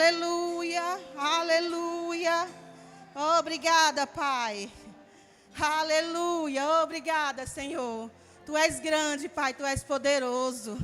Aleluia, aleluia. Obrigada, Pai. Aleluia, obrigada, Senhor. Tu és grande, Pai, Tu és poderoso.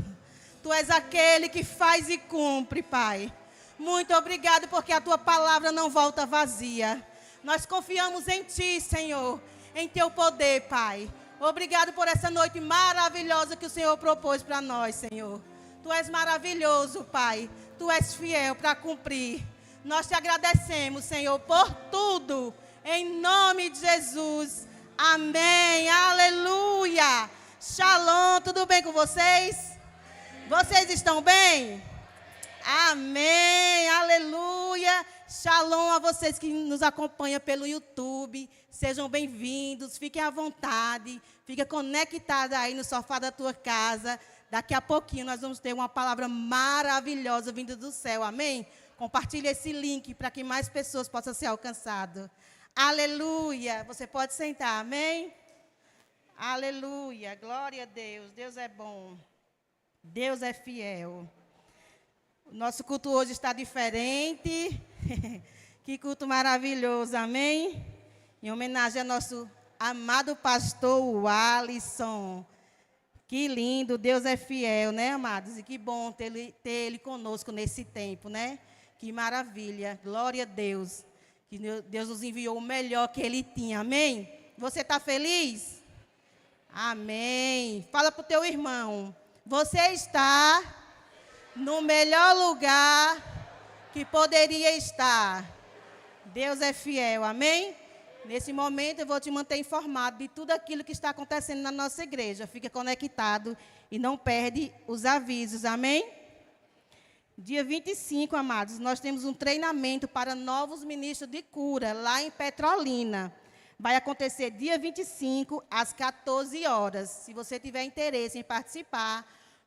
Tu és aquele que faz e cumpre, Pai. Muito obrigado porque a Tua palavra não volta vazia. Nós confiamos em Ti, Senhor, em Teu poder, Pai. Obrigado por essa noite maravilhosa que o Senhor propôs para nós, Senhor. Tu és maravilhoso, Pai. Tu és fiel para cumprir. Nós Te agradecemos, Senhor, por tudo. Em nome de Jesus. Amém. Aleluia. Shalom. Tudo bem com vocês? Vocês estão bem? Amém. Aleluia. Shalom a vocês que nos acompanham pelo YouTube. Sejam bem-vindos. Fiquem à vontade. Fica conectada aí no sofá da tua casa. Daqui a pouquinho nós vamos ter uma palavra maravilhosa vinda do céu. Amém? Compartilhe esse link para que mais pessoas possam ser alcançadas. Aleluia. Você pode sentar. Amém? Aleluia. Glória a Deus. Deus é bom. Deus é fiel. O nosso culto hoje está diferente. Que culto maravilhoso. Amém? Em homenagem ao nosso amado pastor Alisson. Que lindo, Deus é fiel, né, amados? E que bom ter Ele conosco nesse tempo, né? Que maravilha, glória a Deus. Que Deus nos enviou o melhor que Ele tinha, amém? Você está feliz? Amém. Fala para o teu irmão, você está no melhor lugar que poderia estar. Deus é fiel, amém? Nesse momento, eu vou te manter informado de tudo aquilo que está acontecendo na nossa igreja. Fica conectado e não perde os avisos, amém? Dia 25, amados, nós temos um treinamento para novos ministros de cura, lá em Petrolina. Vai acontecer dia 25, às 14 horas. Se você tiver interesse em participar,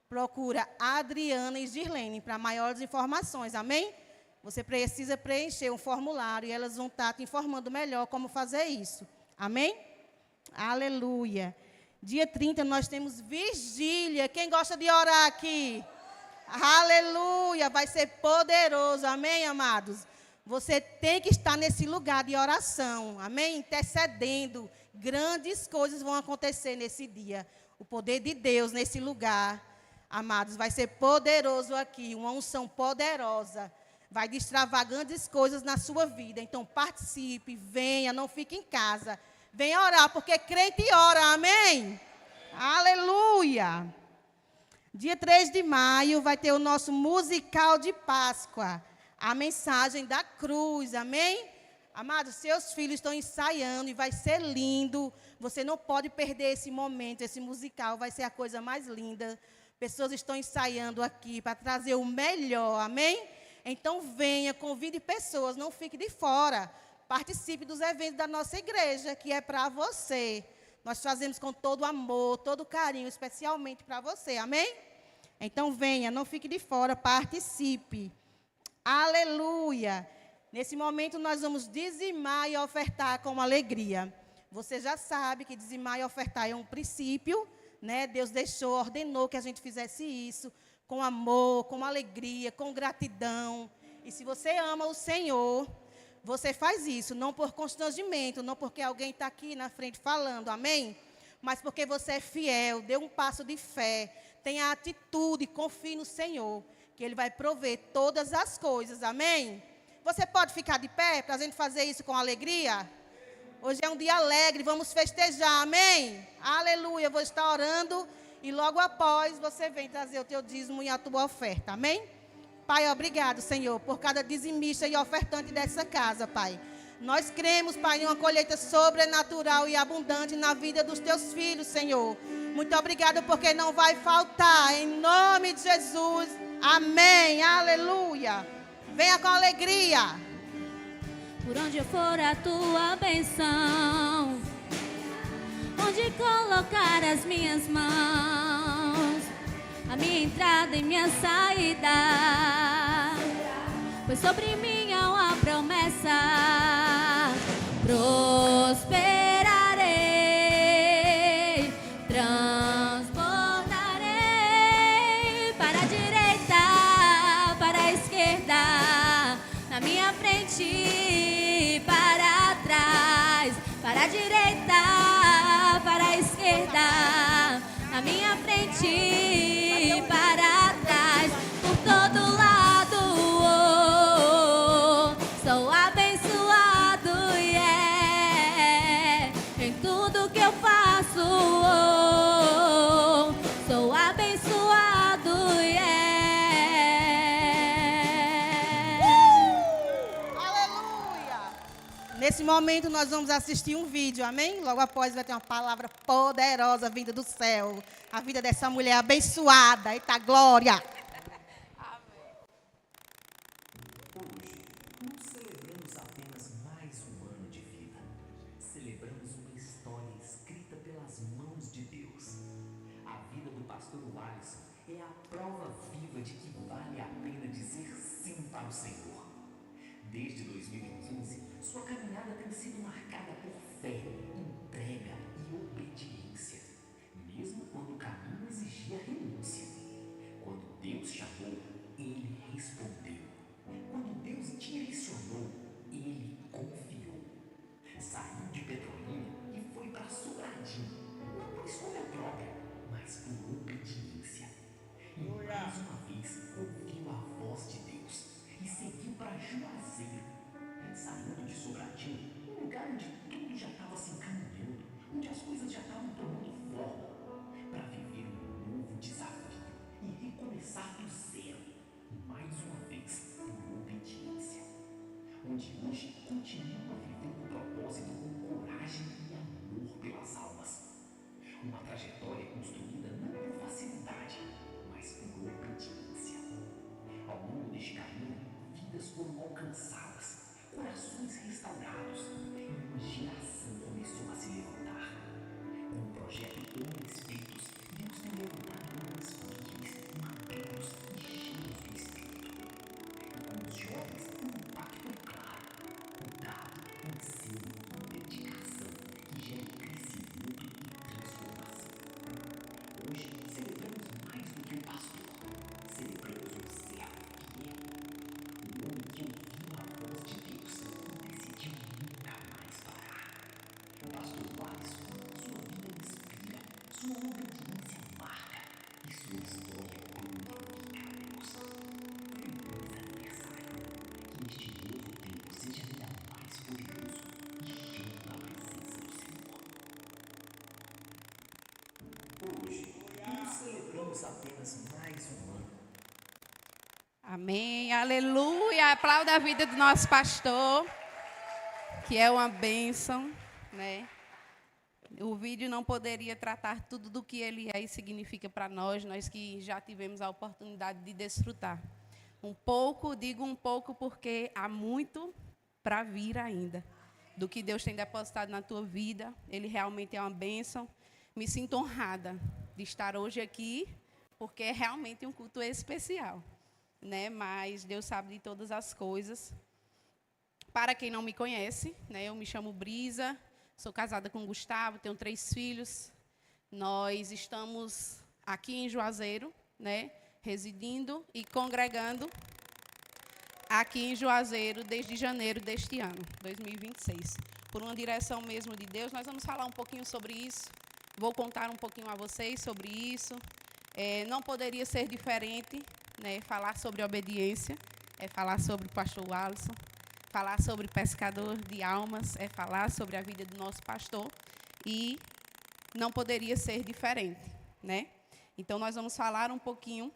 procura a Adriana e Girlene para maiores informações, amém? Você precisa preencher um formulário e elas vão estar te informando melhor como fazer isso. Amém? Aleluia. Dia 30 nós temos vigília. Quem gosta de orar aqui? Aleluia. Vai ser poderoso. Amém, amados? Você tem que estar nesse lugar de oração. Amém? Intercedendo. Grandes coisas vão acontecer nesse dia. O poder de Deus nesse lugar, amados, vai ser poderoso aqui. Uma unção poderosa. Vai destravar grandes coisas na sua vida. Então, participe, venha, não fique em casa. Venha orar, porque crente ora, amém? Aleluia! Dia 3 de maio vai ter o nosso musical de Páscoa. A mensagem da cruz, amém? Amados, seus filhos estão ensaiando e vai ser lindo. Você não pode perder esse momento, esse musical. Vai ser a coisa mais linda. Pessoas estão ensaiando aqui para trazer o melhor, amém? Então, venha, convide pessoas, não fique de fora. Participe dos eventos da nossa igreja, que é para você. Nós fazemos com todo amor, todo carinho, especialmente para você, amém? Então, venha, não fique de fora, participe. Aleluia! Nesse momento, nós vamos dizimar e ofertar com alegria. Você já sabe que dizimar e ofertar é um princípio, né? Deus ordenou que a gente fizesse isso. Com amor, com alegria, com gratidão. E se você ama o Senhor, você faz isso, não por constrangimento, não porque alguém está aqui na frente falando, amém? Mas porque você é fiel, dê um passo de fé, tenha atitude, confie no Senhor, que Ele vai prover todas as coisas, amém? Você pode ficar de pé para a gente fazer isso com alegria? Hoje é um dia alegre, vamos festejar, amém? Aleluia, eu vou estar orando. E logo após, você vem trazer o teu dízimo e a tua oferta, amém? Pai, obrigado, Senhor, por cada dizimista e ofertante dessa casa, Pai. Nós cremos, Pai, em uma colheita sobrenatural e abundante na vida dos teus filhos, Senhor. Muito obrigado, porque não vai faltar, em nome de Jesus, amém, aleluia. Venha com alegria. Por onde eu for a tua benção, onde colocar as minhas mãos, a minha entrada e minha saída, pois sobre mim há uma promessa: prosperarei, transbordarei, para a direita, para a esquerda, minha frente, para trás, para a direita, para a esquerda, na minha frente, para trás, por todo lado, sou abençoado, yeah, em tudo que eu faço, sou abençoado, yeah. Aleluia! Nesse momento nós vamos assistir um vídeo, amém? Logo após vai ter uma palavra poderosa vinda do céu. A vida dessa mulher abençoada. Eita glória! Hoje, não celebramos apenas mais um ano de vida. Celebramos uma história escrita pelas mãos de Deus. A vida do pastor Alisson é a prova viva de que vale a pena dizer sim para o Senhor. Desde 2015, sua caminhada tem sido marcada por fé, entrega e obediência, mesmo quando o caminho exigia renúncia. Quando Deus chamou, ele respondeu. Quando Deus direcionou, ele confiou. Saiu de Petrolina e foi para Sobradinho, não por escolha própria, mas por obediência. E mais uma vez ouviu a voz de Deus e seguiu para Juazeiro. Saindo de Sobradinho, um lugar onde tudo já estava se encaminhando, onde as coisas já estavam tomando forma, para viver um novo desafio e recomeçar do zero, mais uma vez por obediência. Onde hoje continua vivendo o propósito com coragem e amor pelas almas. Uma trajetória construída não por facilidade, mas por obediência. Ao longo deste caminho, vidas foram alcançadas, corações restaurados e uma geração começou a se levantar. Com o projeto Homens Feitos, Deus tem levantado homens firmes, maduros e cheios do Espírito. E com os jovens, o impacto é claro. Cuidado, ensino e dedicação que gera crescimento e transformação. Hoje, celebramos mais do que o pastor. Celebramos um servo fiel. Um homem que ouviu a voz de Deus e decidiu nunca mais parar. O pastor Alisson, sua vida inspira, sua obediência marca e sua história glorifica a Deus. Feliz aniversário. Que este novo tempo seja ainda mais poderoso e cheio da presença do Senhor. Hoje, não celebramos apenas mais um ano. Amém, aleluia. Aplauda a vida do nosso pastor, que é uma bênção, né? O vídeo não poderia tratar tudo do que ele é e significa para nós que já tivemos a oportunidade de desfrutar. Um pouco, digo um pouco porque há muito para vir ainda. Do que Deus tem depositado na tua vida, ele realmente é uma bênção. Me sinto honrada de estar hoje aqui, porque é realmente um culto especial, né? Mas Deus sabe de todas as coisas. Para quem não me conhece, né, eu me chamo Brisa, sou casada com Gustavo, tenho 3 filhos. Nós estamos aqui em Juazeiro, né, residindo e congregando aqui em Juazeiro desde janeiro deste ano, 2026. Por uma direção mesmo de Deus, nós vamos falar um pouquinho sobre isso. Vou contar um pouquinho a vocês sobre isso. Não poderia ser diferente, né, falar sobre obediência, falar sobre o pastor Alisson, falar sobre pescador de almas, falar sobre a vida do nosso pastor, e não poderia ser diferente, né? Então, nós vamos falar um pouquinho,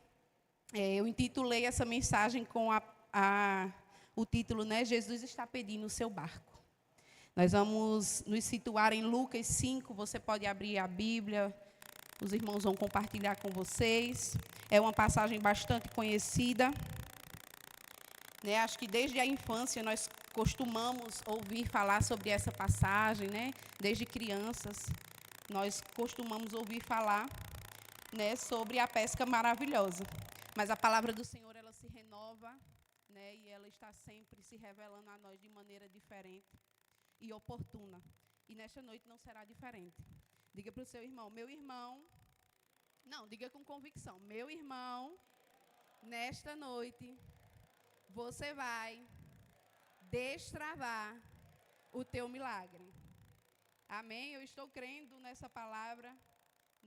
eu intitulei essa mensagem com o título, né, Jesus está pedindo o seu barco. Nós vamos nos situar em Lucas 5, você pode abrir a Bíblia, os irmãos vão compartilhar com vocês. É uma passagem bastante conhecida, né? Acho que desde a infância nós costumamos ouvir falar sobre essa passagem, né? Desde crianças nós costumamos ouvir falar, né, sobre a pesca maravilhosa. Mas a palavra do Senhor, ela se renova, né? E ela está sempre se revelando a nós de maneira diferente e oportuna. E nesta noite não será diferente. Diga para o seu irmão, meu irmão, não, diga com convicção, meu irmão, nesta noite, você vai destravar o teu milagre. Amém? Eu estou crendo nessa palavra,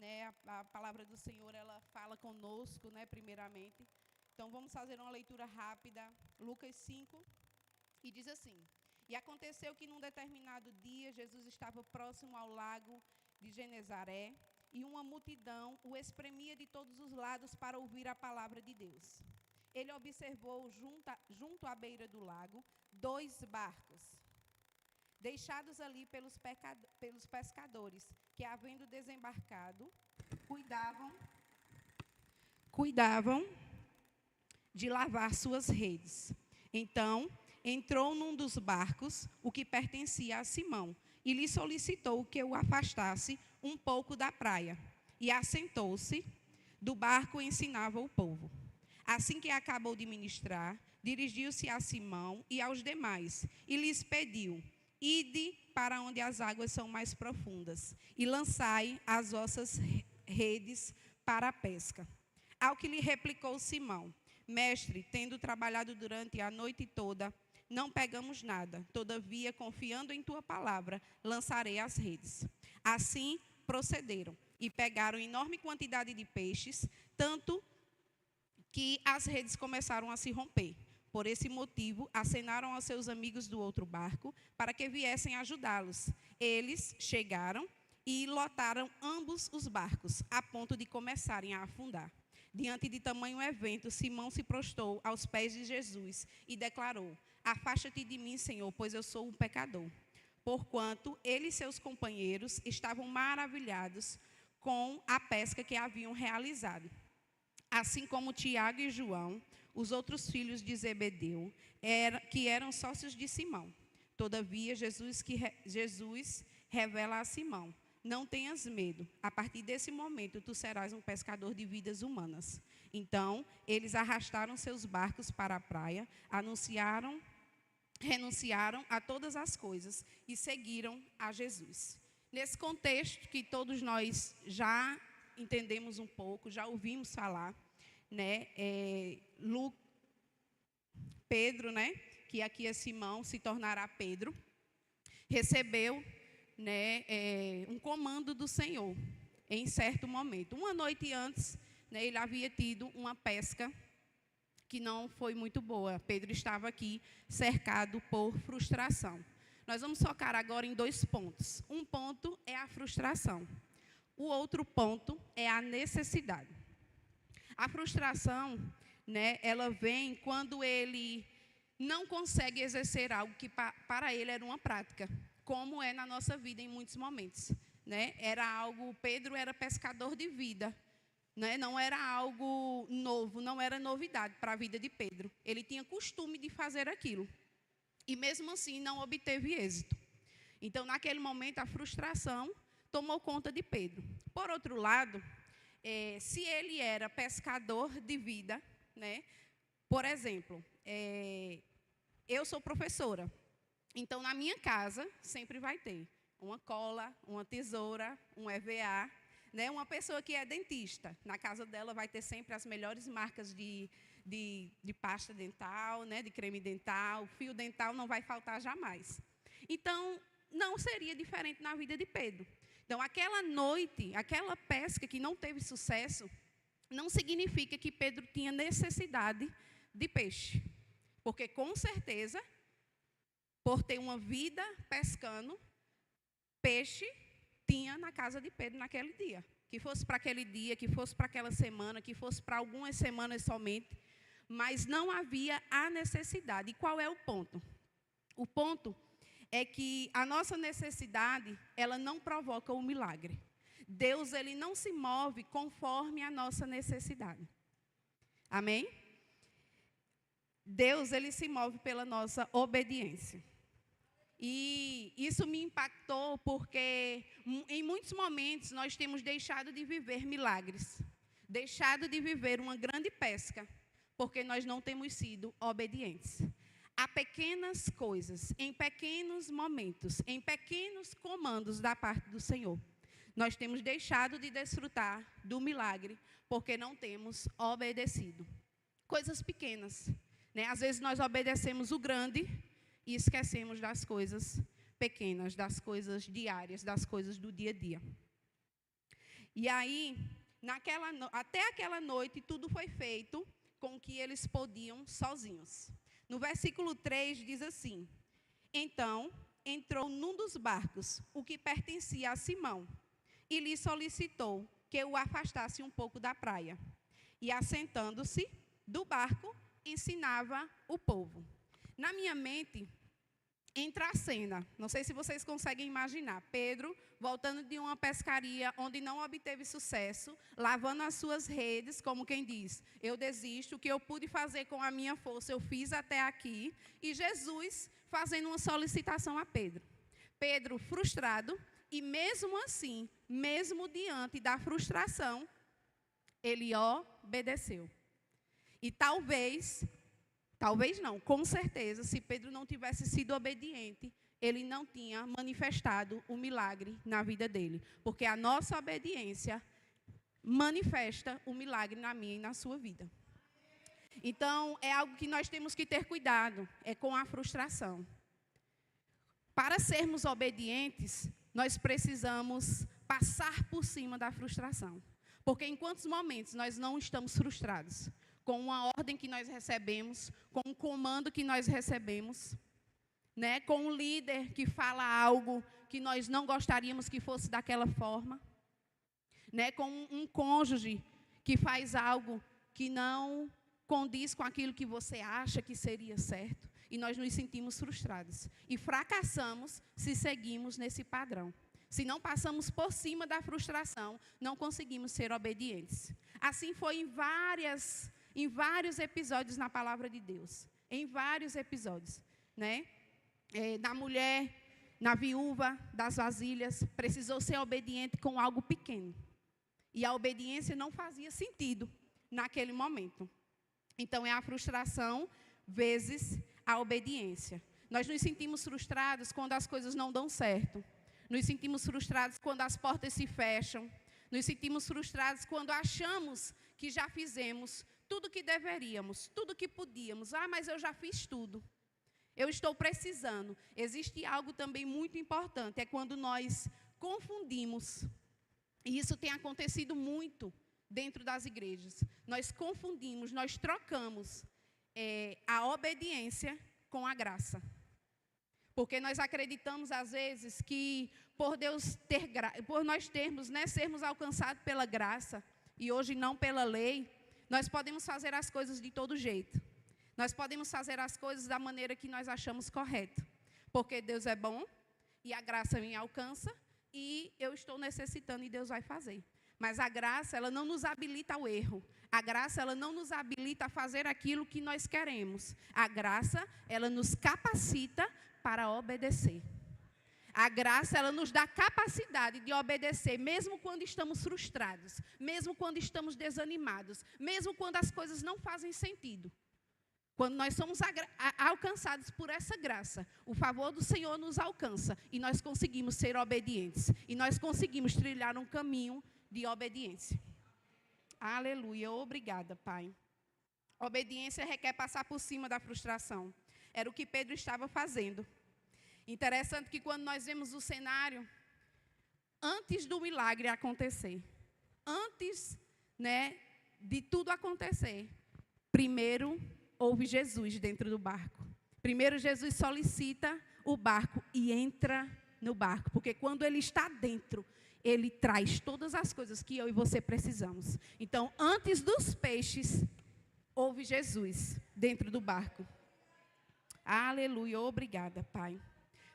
né? A palavra do Senhor, ela fala conosco, né, primeiramente. Então, vamos fazer uma leitura rápida. Lucas 5, e diz assim: E aconteceu que num determinado dia, Jesus estava próximo ao lago de Genezaré, e uma multidão o espremia de todos os lados para ouvir a palavra de Deus. Ele observou junto à beira do lago 2 barcos, deixados ali pelos pescadores, que, havendo desembarcado, cuidavam de lavar suas redes. Então, entrou num dos barcos, o que pertencia a Simão, e lhe solicitou que o afastasse um pouco da praia. E assentou-se do barco e ensinava o povo. Assim que acabou de ministrar, dirigiu-se a Simão e aos demais, e lhes pediu: Ide para onde as águas são mais profundas, e lançai as vossas redes para a pesca. Ao que lhe replicou Simão: Mestre, tendo trabalhado durante a noite toda, não pegamos nada. Todavia, confiando em tua palavra, lançarei as redes. Assim procederam, e pegaram enorme quantidade de peixes, tanto que as redes começaram a se romper. Por esse motivo, acenaram aos seus amigos do outro barco, para que viessem ajudá-los. Eles chegaram e lotaram ambos os barcos, a ponto de começarem a afundar. Diante de tamanho evento, Simão se prostrou aos pés de Jesus e declarou: Afasta-te de mim, Senhor, pois eu sou um pecador. Porquanto ele e seus companheiros estavam maravilhados com a pesca que haviam realizado. Assim como Tiago e João, os outros filhos de Zebedeu, que eram sócios de Simão. Todavia, Jesus revela a Simão: Não tenhas medo, a partir desse momento tu serás um pescador de vidas humanas. Então, eles arrastaram seus barcos para a praia, renunciaram a todas as coisas e seguiram a Jesus. Nesse contexto que todos nós já entendemos um pouco, já ouvimos falar, né? Pedro, né? Que aqui é Simão, se tornará Pedro, recebeu, né, um comando do Senhor em certo momento. Uma noite antes, né, ele havia tido uma pesca que não foi muito boa. Pedro estava aqui cercado por frustração. Nós vamos focar agora em 2 pontos. Um ponto é a frustração. O outro ponto é a necessidade. A frustração, né, ela vem quando ele não consegue exercer algo que para ele era uma prática, como é na nossa vida em muitos momentos, né? Pedro era pescador de vida, né? Não era algo novo, não era novidade para a vida de Pedro. Ele tinha costume de fazer aquilo, e mesmo assim não obteve êxito. Então, naquele momento, a frustração tomou conta de Pedro. Por outro lado, se ele era pescador de vida, né? Por exemplo, eu sou professora. Então, na minha casa, sempre vai ter uma cola, uma tesoura, um EVA, né? Uma pessoa que é dentista, na casa dela vai ter sempre as melhores marcas de pasta dental, né? De creme dental, fio dental não vai faltar jamais. Então, não seria diferente na vida de Pedro. Então, aquela noite, aquela pesca que não teve sucesso, não significa que Pedro tinha necessidade de peixe. Porque, com certeza, por ter uma vida pescando, peixe tinha na casa de Pedro naquele dia. Que fosse para aquele dia, que fosse para aquela semana, que fosse para algumas semanas somente. Mas não havia a necessidade. E qual é o ponto? O ponto é que a nossa necessidade, ela não provoca o milagre. Deus, ele não se move conforme a nossa necessidade. Amém? Deus, ele se move pela nossa obediência. E isso me impactou porque em muitos momentos nós temos deixado de viver milagres, deixado de viver uma grande pesca, porque nós não temos sido obedientes. Há pequenas coisas, em pequenos momentos, em pequenos comandos da parte do Senhor. Nós temos deixado de desfrutar do milagre, porque não temos obedecido. Coisas pequenas, né? Às vezes nós obedecemos o grande e esquecemos das coisas pequenas, das coisas diárias, das coisas do dia a dia. E aí, até aquela noite, tudo foi feito com o que eles podiam sozinhos. No versículo 3 diz assim: então entrou num dos barcos, o que pertencia a Simão, e lhe solicitou que o afastasse um pouco da praia. E assentando-se do barco, ensinava o povo. Na minha mente entra a cena, não sei se vocês conseguem imaginar, Pedro voltando de uma pescaria onde não obteve sucesso, lavando as suas redes, como quem diz, eu desisto, o que eu pude fazer com a minha força eu fiz até aqui, e Jesus fazendo uma solicitação a Pedro. Pedro frustrado, e mesmo assim, mesmo diante da frustração, ele obedeceu. E talvez não, com certeza, se Pedro não tivesse sido obediente, ele não tinha manifestado o milagre na vida dele. Porque a nossa obediência manifesta o milagre na minha e na sua vida. Então, é algo que nós temos que ter cuidado, é com a frustração. Para sermos obedientes, nós precisamos passar por cima da frustração. Porque em quantos momentos nós não estamos frustrados com uma ordem que nós recebemos, com um comando que nós recebemos, né, com um líder que fala algo que nós não gostaríamos que fosse daquela forma, né, com um cônjuge que faz algo que não condiz com aquilo que você acha que seria certo, e nós nos sentimos frustrados. E fracassamos se seguimos nesse padrão. Se não passamos por cima da frustração, não conseguimos ser obedientes. Assim foi em vários episódios na palavra de Deus. Em vários episódios, né? Na mulher, na viúva das vasilhas, precisou ser obediente com algo pequeno. E a obediência não fazia sentido naquele momento. Então, é a frustração vezes a obediência. Nós nos sentimos frustrados quando as coisas não dão certo. Nos sentimos frustrados quando as portas se fecham. Nos sentimos frustrados quando achamos que já fizemos tudo o que deveríamos, tudo o que podíamos. Mas eu já fiz tudo. Eu estou precisando. Existe algo também muito importante, é quando nós confundimos. E isso tem acontecido muito dentro das igrejas. Nós confundimos, nós trocamos a obediência com a graça. Porque nós acreditamos, às vezes, que por nós sermos alcançados pela graça, e hoje não pela lei, nós podemos fazer as coisas de todo jeito. Nós podemos fazer as coisas da maneira que nós achamos correto. Porque Deus é bom, e a graça me alcança, e eu estou necessitando, e Deus vai fazer. Mas a graça, ela não nos habilita ao erro. A graça, ela não nos habilita a fazer aquilo que nós queremos. A graça, ela nos capacita para obedecer. A graça, ela nos dá capacidade de obedecer, mesmo quando estamos frustrados, mesmo quando estamos desanimados, mesmo quando as coisas não fazem sentido. Quando nós somos alcançados por essa graça, o favor do Senhor nos alcança e nós conseguimos ser obedientes. E nós conseguimos trilhar um caminho de obediência. Aleluia, obrigada, Pai. Obediência requer passar por cima da frustração. Era o que Pedro estava fazendo. Interessante que quando nós vemos o cenário, antes do milagre acontecer, antes, de tudo acontecer, primeiro houve Jesus dentro do barco. Primeiro Jesus solicita o barco e entra no barco, porque quando ele está dentro, ele traz todas as coisas que eu e você precisamos. Então, antes dos peixes, houve Jesus dentro do barco. Aleluia, obrigada, Pai.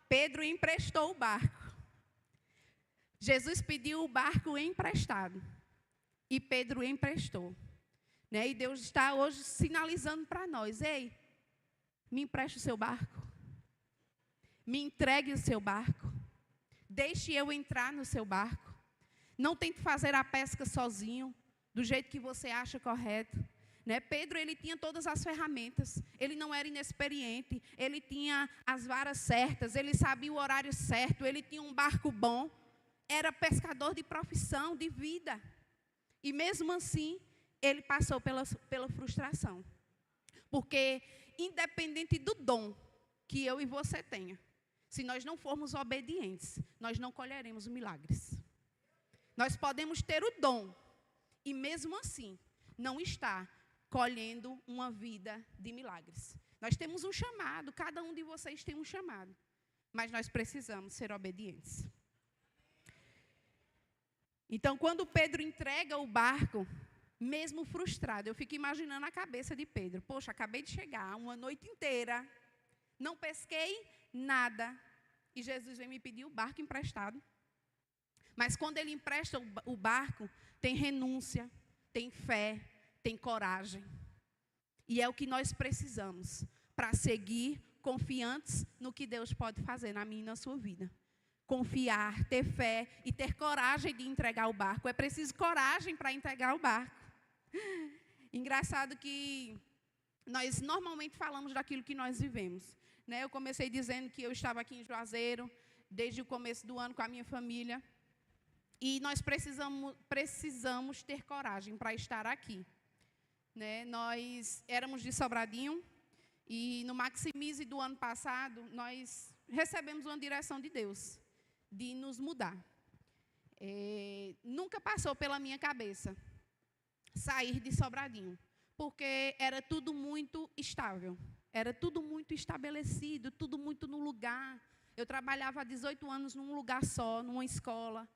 Pedro emprestou o barco. Jesus pediu o barco emprestado. E Pedro emprestou. E Deus está hoje sinalizando para nós: ei, me empreste o seu barco. Me entregue o seu barco. Deixe eu entrar no seu barco. Não tente fazer a pesca sozinho, do jeito que você acha correto. Pedro, ele tinha todas as ferramentas, ele não era inexperiente, ele tinha as varas certas, ele sabia o horário certo, ele tinha um barco bom, era pescador de profissão, de vida. E mesmo assim, ele passou pela frustração. Porque, independente do dom que eu e você tenha. Se nós não formos obedientes, nós não colheremos milagres. Nós podemos ter o dom e, mesmo assim, não estar colhendo uma vida de milagres. Nós temos um chamado, cada um de vocês tem um chamado, mas nós precisamos ser obedientes. Então, quando Pedro entrega o barco, mesmo frustrado, eu fico imaginando a cabeça de Pedro. Poxa, acabei de chegar, uma noite inteira, não pesquei nada, e Jesus vem me pedir o barco emprestado. Mas quando ele empresta o barco, tem renúncia, tem fé, tem coragem. E é o que nós precisamos para seguir confiantes no que Deus pode fazer na minha e na sua vida. Confiar, ter fé e ter coragem de entregar o barco. É preciso coragem para entregar o barco. Engraçado que nós normalmente falamos daquilo que nós vivemos, né? Eu comecei dizendo que eu estava aqui em Juazeiro desde o começo do ano com a minha família. E nós precisamos ter coragem para estar aqui, né? Nós éramos de Sobradinho e no Maximize do ano passado, nós recebemos uma direção de Deus, de nos mudar. Nunca passou pela minha cabeça sair de Sobradinho, porque era tudo muito estável, era tudo muito estabelecido, tudo muito no lugar. Eu trabalhava há 18 anos num lugar só, numa escola.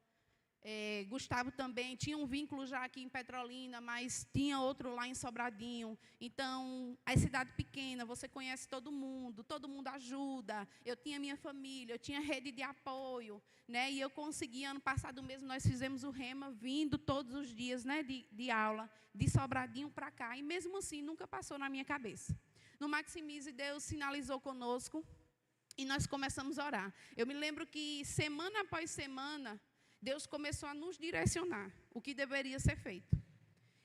Gustavo também tinha um vínculo já aqui em Petrolina, mas tinha outro lá em Sobradinho. Então, a cidade pequena, você conhece todo mundo ajuda. Eu tinha minha família, eu tinha rede de apoio, né? E eu consegui, ano passado mesmo, nós fizemos o Rema, vindo todos os dias, né, de aula, de Sobradinho para cá. E mesmo assim, nunca passou na minha cabeça. No Maximize, Deus sinalizou conosco e nós começamos a orar. Eu me lembro que, semana após semana, Deus começou a nos direcionar o que deveria ser feito.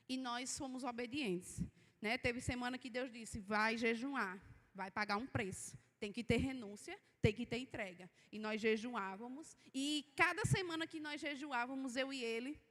E nós fomos obedientes, né? Teve semana que Deus disse, vai jejuar, vai pagar um preço. Tem que ter renúncia, tem que ter entrega. E nós jejuávamos. E cada semana que nós jejuávamos, eu e ele,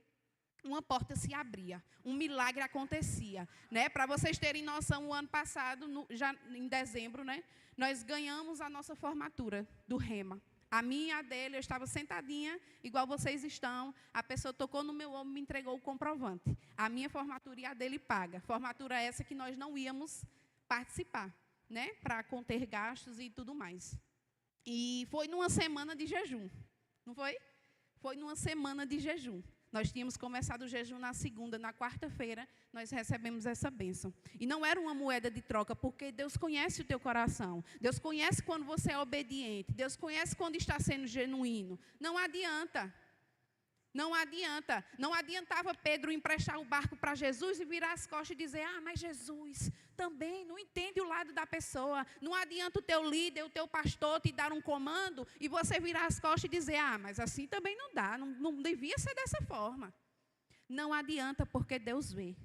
uma porta se abria. Um milagre acontecia, né? Para vocês terem noção, o ano passado, já em dezembro, né? Nós ganhamos a nossa formatura do Rema. A minha e a dele, eu estava sentadinha, igual vocês estão, a pessoa tocou no meu ombro e me entregou o comprovante. A minha formatura e a dele paga. Formatura essa que nós não íamos participar, né? Para conter gastos e tudo mais. E foi numa semana de jejum, não foi? Foi numa semana de jejum. Nós tínhamos começado o jejum na segunda, na quarta-feira, nós recebemos essa bênção. E não era uma moeda de troca, porque Deus conhece o teu coração. Deus conhece quando você é obediente. Deus conhece quando está sendo genuíno. Não adianta. Não adianta. Não adiantava Pedro emprestar o barco para Jesus e virar as costas e dizer, mas Jesus também não entende o lado da pessoa. Não adianta o teu líder, o teu pastor te dar um comando e você virar as costas e dizer, mas assim também não dá, não devia ser dessa forma. Não adianta porque Deus vê.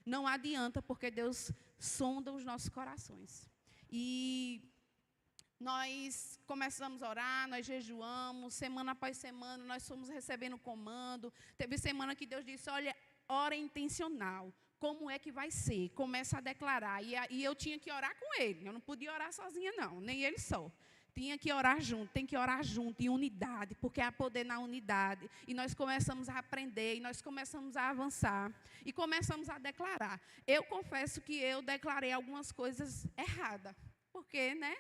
Não adianta porque Deus sonda os nossos corações. E nós começamos a orar, nós jejuamos, semana após semana, nós fomos recebendo comando. Teve semana que Deus disse, olha, ora intencional. Como é que vai ser? Começa a declarar. E eu tinha que orar com ele. Eu não podia orar sozinha, não, nem ele só. Tinha que orar junto, tem que orar junto, em unidade, porque há poder na unidade. E nós começamos a aprender, e nós começamos a avançar, e começamos a declarar. Eu confesso que eu declarei algumas coisas erradas, porque, né,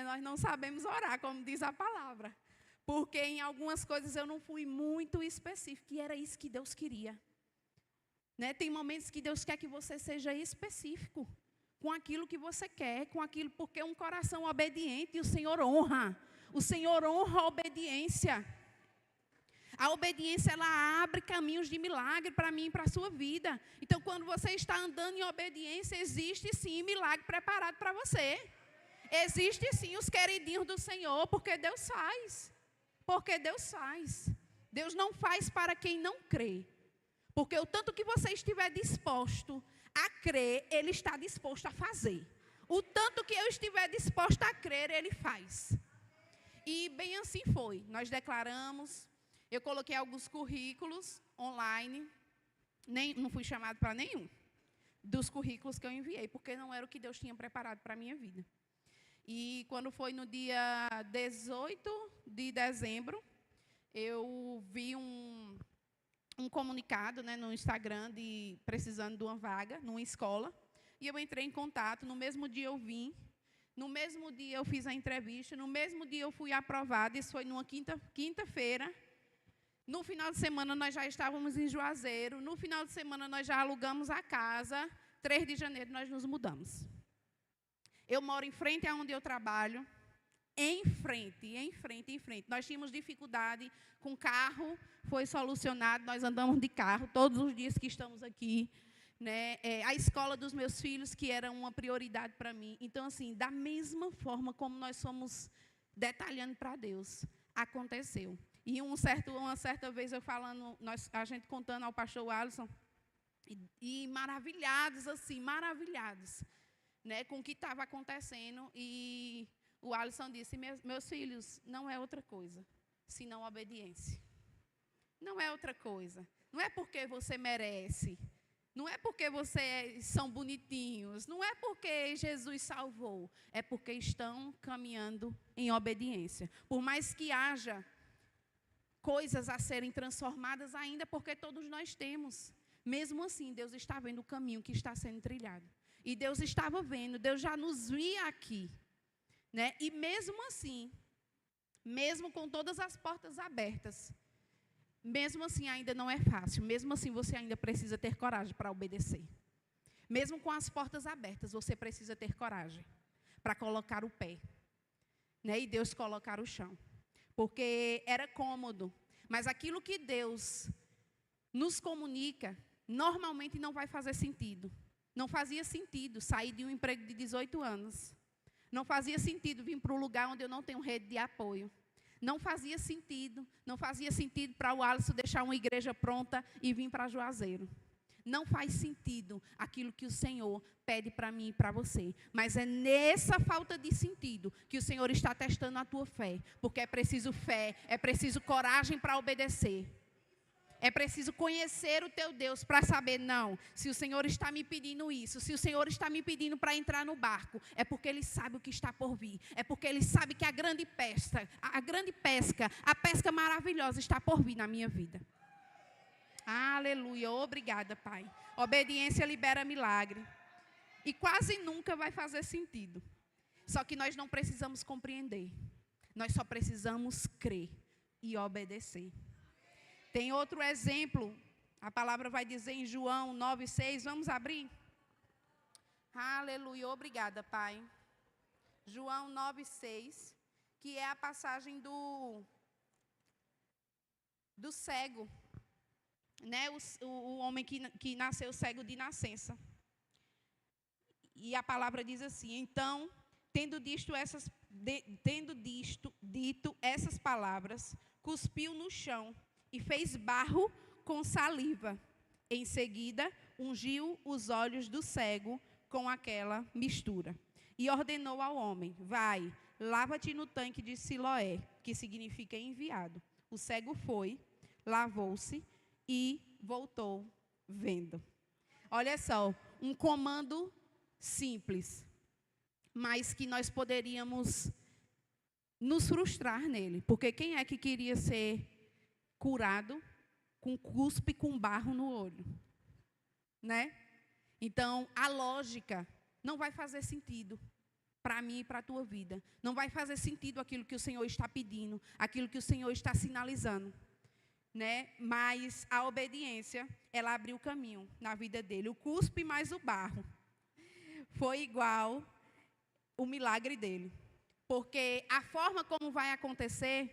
nós não sabemos orar, como diz a palavra. Porque em algumas coisas eu não fui muito específica, e era isso que Deus queria. Né? Tem momentos que Deus quer que você seja específico com aquilo que você quer, com aquilo, porque um coração obediente, o Senhor honra. O Senhor honra a obediência. A obediência, ela abre caminhos de milagre para mim e para a sua vida. Então, quando você está andando em obediência, existe sim milagre preparado para você. Existe sim os queridinhos do Senhor, porque Deus faz. Porque Deus faz. Deus não faz para quem não crê. Porque o tanto que você estiver disposto a crer, Ele está disposto a fazer. O tanto que eu estiver disposto a crer, Ele faz. E bem assim foi. Nós declaramos, eu coloquei alguns currículos online, não fui chamado para nenhum dos currículos que eu enviei, porque não era o que Deus tinha preparado para a minha vida. E quando foi no dia 18 de dezembro, eu vi um comunicado, né, no Instagram de precisando de uma vaga numa escola. E eu entrei em contato. No mesmo dia eu vim. No mesmo dia eu fiz a entrevista. No mesmo dia eu fui aprovada. Isso foi numa quinta-feira. No final de semana nós já estávamos em Juazeiro. No final de semana nós já alugamos a casa. 3 de janeiro nós nos mudamos. Eu moro em frente aonde eu trabalho. Em frente. Nós tínhamos dificuldade com carro, foi solucionado, nós andamos de carro todos os dias que estamos aqui. Né? A escola dos meus filhos, que era uma prioridade para mim. Então, assim, da mesma forma como nós somos detalhando para Deus, aconteceu. E uma certa vez eu falando, a gente contando ao pastor Alisson, e maravilhados, assim, né, com o que estava acontecendo. E o Alisson disse, meus filhos, não é outra coisa, senão obediência. Não é outra coisa. Não é porque você merece. Não é porque vocês são bonitinhos. Não é porque Jesus salvou. É porque estão caminhando em obediência. Por mais que haja coisas a serem transformadas ainda, porque todos nós temos. Mesmo assim, Deus está vendo o caminho que está sendo trilhado. E Deus estava vendo, Deus já nos via aqui. Né? E mesmo assim, mesmo com todas as portas abertas, mesmo assim ainda não é fácil. Mesmo assim você ainda precisa ter coragem para obedecer. Mesmo com as portas abertas, você precisa ter coragem para colocar o pé. Né? E Deus colocar o chão. Porque era cômodo. Mas aquilo que Deus nos comunica, normalmente não vai fazer sentido. Não fazia sentido sair de um emprego de 18 anos. Não fazia sentido vir para um lugar onde eu não tenho rede de apoio. Não fazia sentido para o Alisson deixar uma igreja pronta e vir para Juazeiro. Não faz sentido aquilo que o Senhor pede para mim e para você. Mas é nessa falta de sentido que o Senhor está testando a tua fé. Porque é preciso fé, é preciso coragem para obedecer. É preciso conhecer o teu Deus para saber, não, se o Senhor está me pedindo isso, se o Senhor está me pedindo para entrar no barco, é porque Ele sabe o que está por vir. É porque Ele sabe que a grande pesca, a pesca maravilhosa está por vir na minha vida. Aleluia, obrigada, Pai. Obediência libera milagre. E quase nunca vai fazer sentido. Só que nós não precisamos compreender. Nós só precisamos crer e obedecer. Tem outro exemplo, a palavra vai dizer em João 9,6, vamos abrir? Aleluia, obrigada, Pai. João 9,6, que é a passagem do cego, né? O homem que nasceu cego de nascença. E a palavra diz assim, então, tendo dito essas palavras, cuspiu no chão, e fez barro com saliva. Em seguida, ungiu os olhos do cego com aquela mistura. E ordenou ao homem, vai, lava-te no tanque de Siloé, que significa enviado. O cego foi, lavou-se e voltou vendo. Olha só, um comando simples, mas que nós poderíamos nos frustrar nele. Porque quem é que queria ser curado com cuspe com barro no olho, né? Então, a lógica não vai fazer sentido para mim e para a tua vida. Não vai fazer sentido aquilo que o Senhor está pedindo, aquilo que o Senhor está sinalizando, né? Mas a obediência, ela abriu o caminho na vida dele. O cuspe mais o barro foi igual o milagre dele. Porque a forma como vai acontecer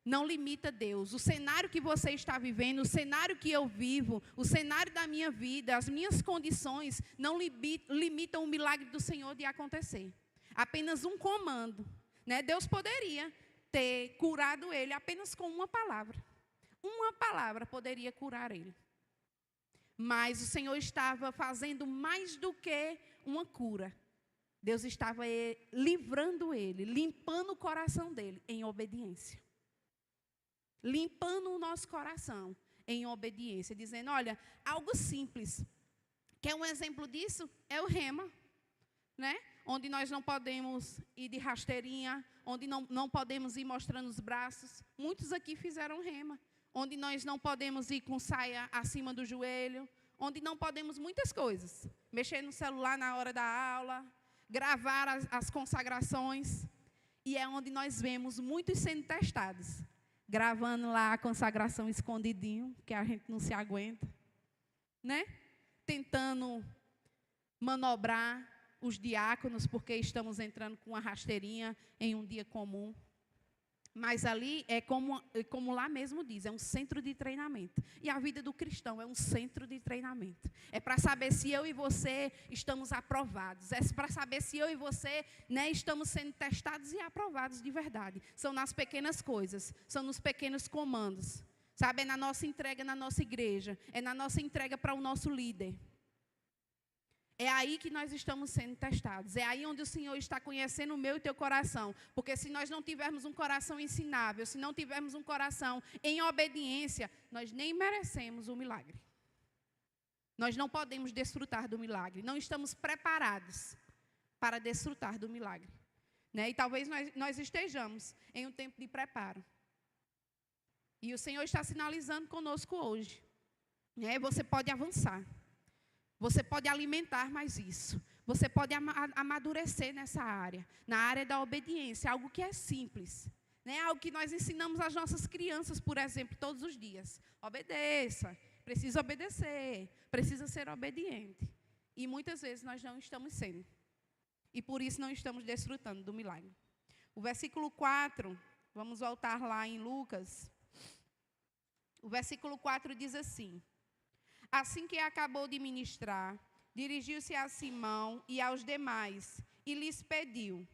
não limita Deus. O cenário que você está vivendo, o cenário que eu vivo, o cenário da minha vida, as minhas condições, não limitam o milagre do Senhor de acontecer. Apenas um comando. Né? Deus poderia ter curado ele apenas com uma palavra. Uma palavra poderia curar ele. Mas o Senhor estava fazendo mais do que uma cura. Deus estava livrando ele, limpando o coração dele em obediência. Limpando o nosso coração em obediência, dizendo, olha, algo simples. Quer um exemplo disso? É o rema, né? Onde nós não podemos ir de rasteirinha, onde não podemos ir mostrando os braços. Muitos aqui fizeram rema. Onde nós não podemos ir com saia acima do joelho, onde não podemos muitas coisas. Mexer no celular na hora da aula, gravar as consagrações. E é onde nós vemos muitos sendo testados, gravando lá a consagração escondidinho, que a gente não se aguenta, né? Tentando manobrar os diáconos, porque estamos entrando com uma rasteirinha em um dia comum. Mas ali é como lá mesmo diz, é um centro de treinamento. E a vida do cristão é um centro de treinamento. É para saber se eu e você estamos aprovados. É para saber se eu e você, né, estamos sendo testados e aprovados de verdade. São nas pequenas coisas, são nos pequenos comandos. Sabe, é na nossa entrega na nossa igreja, é na nossa entrega para o nosso líder. É aí que nós estamos sendo testados. É aí onde o Senhor está conhecendo o meu e o teu coração. Porque se nós não tivermos um coração ensinável, se não tivermos um coração em obediência, nós nem merecemos o milagre. Nós não podemos desfrutar do milagre. Não estamos preparados para desfrutar do milagre. Né? E talvez nós estejamos em um tempo de preparo. E o Senhor está sinalizando conosco hoje. Né? Você pode avançar. Você pode alimentar mais isso. Você pode amadurecer nessa área. Na área da obediência. Algo que é simples. Né? Algo que nós ensinamos às nossas crianças, por exemplo, todos os dias. Obedeça. Precisa obedecer. Precisa ser obediente. E muitas vezes nós não estamos sendo. E por isso não estamos desfrutando do milagre. O versículo 4, vamos voltar lá em Lucas. O versículo 4 diz assim: assim que acabou de ministrar, dirigiu-se a Simão e aos demais e lhes pediu: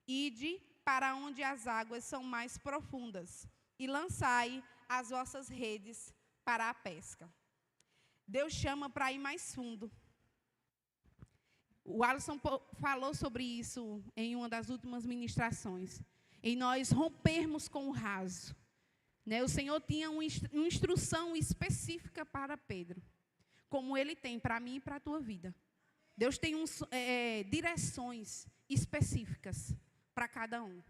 ide para onde as águas são mais profundas e lançai as vossas redes para a pesca. Deus chama para ir mais fundo. O Alisson falou sobre isso em uma das últimas ministrações. Em nós rompermos com o raso. Né? O Senhor tinha uma instrução específica para Pedro. Como Ele tem para mim e para a tua vida. Deus tem direções específicas para cada um.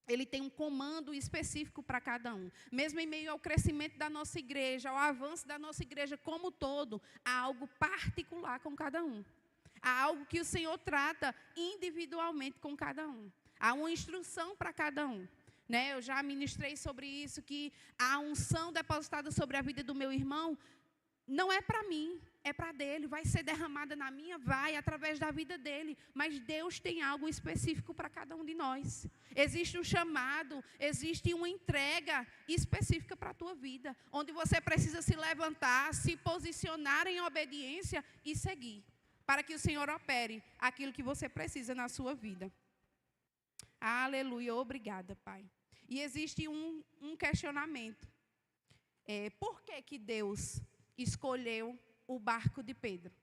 Ele tem um comando específico para cada um. Mesmo em meio ao crescimento da nossa igreja, ao avanço da nossa igreja como um todo, há algo particular com cada um. Há algo que o Senhor trata individualmente com cada um. Há uma instrução para cada um. Né? Eu já ministrei sobre isso, que a unção depositada sobre a vida do meu irmão não é para mim, é para dele. Vai ser derramada na minha, vai, através da vida dele. Mas Deus tem algo específico para cada um de nós. Existe um chamado, existe uma entrega específica para a tua vida. Onde você precisa se levantar, se posicionar em obediência e seguir. Para que o Senhor opere aquilo que você precisa na sua vida. Aleluia, obrigada, Pai. E existe um questionamento. Por que Deus escolheu o barco de Pedro?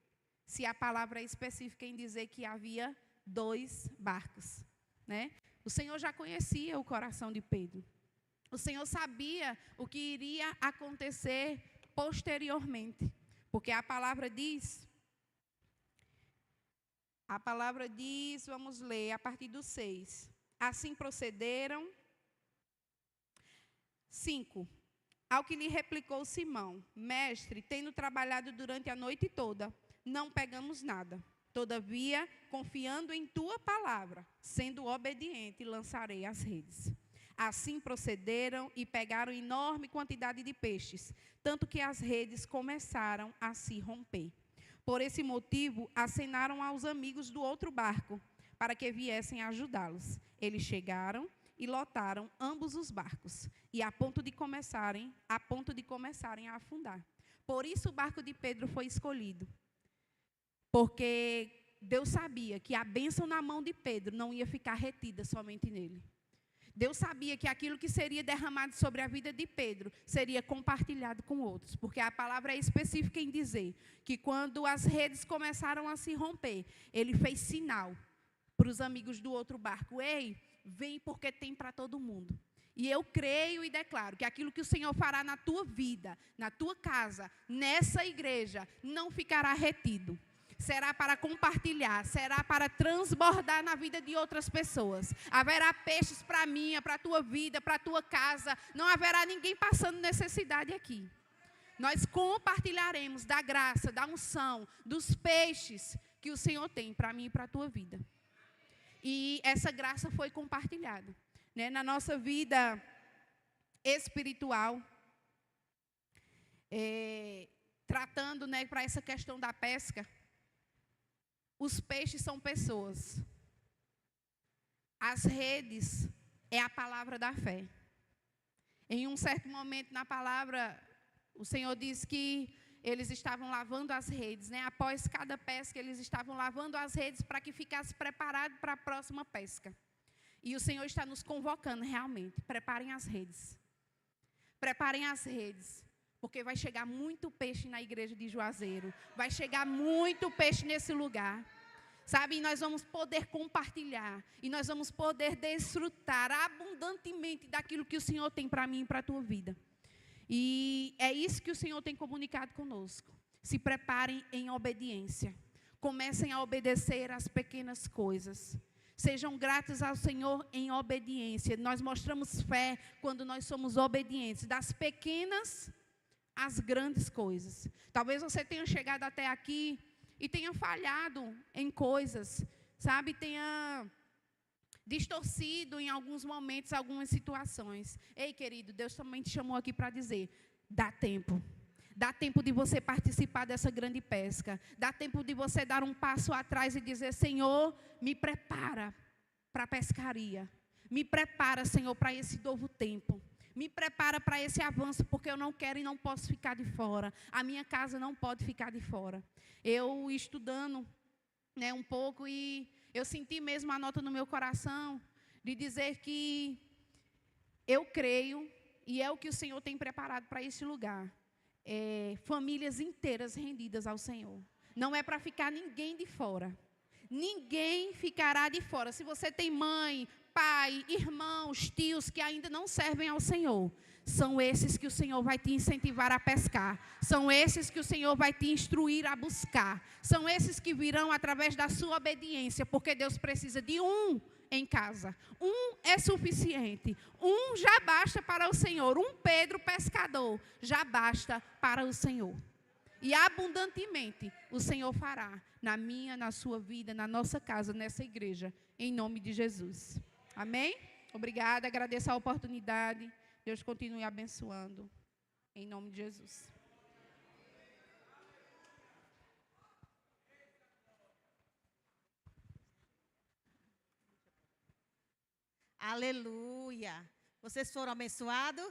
Se a palavra é específica em dizer que havia 2 barcos. Né? O Senhor já conhecia o coração de Pedro. O Senhor sabia o que iria acontecer posteriormente. Porque a palavra diz, vamos ler a partir do 6. Assim procederam. 5. Ao que lhe replicou Simão: mestre, tendo trabalhado durante a noite toda, não pegamos nada. Todavia, confiando em tua palavra, sendo obediente, lançarei as redes. Assim procederam e pegaram enorme quantidade de peixes, tanto que as redes começaram a se romper. Por esse motivo, acenaram aos amigos do outro barco, para que viessem ajudá-los. Eles chegaram e lotaram ambos os barcos, e a ponto de começarem a afundar. Por isso o barco de Pedro foi escolhido. Porque Deus sabia que a bênção na mão de Pedro não ia ficar retida somente nele. Deus sabia que aquilo que seria derramado sobre a vida de Pedro seria compartilhado com outros. Porque a palavra é específica em dizer que quando as redes começaram a se romper, ele fez sinal para os amigos do outro barco: ei, vem porque tem para todo mundo. E eu creio e declaro que aquilo que o Senhor fará na tua vida, na tua casa, nessa igreja, não ficará retido. será para compartilhar, será para transbordar na vida de outras pessoas. Haverá peixes para a minha, para a tua vida, para a tua casa. Não haverá ninguém passando necessidade aqui. Nós compartilharemos da graça, da unção, dos peixes que o Senhor tem para mim e para a tua vida. E essa graça foi compartilhada, né, na nossa vida espiritual, tratando, né, para essa questão da pesca. Os peixes são pessoas. As redes é a palavra da fé. Em um certo momento na palavra, o Senhor diz que eles estavam lavando as redes, né? Após cada pesca, eles estavam lavando as redes para que ficasse preparado para a próxima pesca. E o Senhor está nos convocando realmente. Preparem as redes. Preparem as redes. Porque vai chegar muito peixe na igreja de Juazeiro. Vai chegar muito peixe nesse lugar. Sabe, e nós vamos poder compartilhar. E nós vamos poder desfrutar abundantemente daquilo que o Senhor tem para mim e para a tua vida. E é isso que o Senhor tem comunicado conosco. Se preparem em obediência. Comecem a obedecer às pequenas coisas. Sejam gratos ao Senhor em obediência. Nós mostramos fé quando nós somos obedientes. Das pequenas às grandes coisas. Talvez você tenha chegado até aqui e tenha falhado em coisas, sabe? Tenha distorcido em alguns momentos, algumas situações. Ei, querido, Deus também te chamou aqui para dizer, dá tempo. Dá tempo de você participar dessa grande pesca. Dá tempo de você dar um passo atrás e dizer, Senhor, me prepara para a pescaria. Me prepara, Senhor, para esse novo tempo. Me prepara para esse avanço, porque eu não quero e não posso ficar de fora. A minha casa não pode ficar de fora. Eu estudando, né, um pouco e eu senti mesmo a nota no meu coração de dizer que eu creio e é o que o Senhor tem preparado para esse lugar. Famílias inteiras rendidas ao Senhor. Não é para ficar ninguém de fora. Ninguém ficará de fora. Se você tem mãe, pai, irmãos, tios que ainda não servem ao Senhor, são esses que o Senhor vai te incentivar a pescar. São esses que o Senhor vai te instruir a buscar. São esses que virão através da sua obediência, porque Deus precisa de um em casa. Um é suficiente. Um já basta para o Senhor. Um Pedro pescador já basta para o Senhor. E abundantemente o Senhor fará na minha, na sua vida, na nossa casa, nessa igreja, em nome de Jesus. Amém? Obrigada, agradeço a oportunidade. Deus continue abençoando. Em nome de Jesus. Aleluia. Vocês foram abençoados?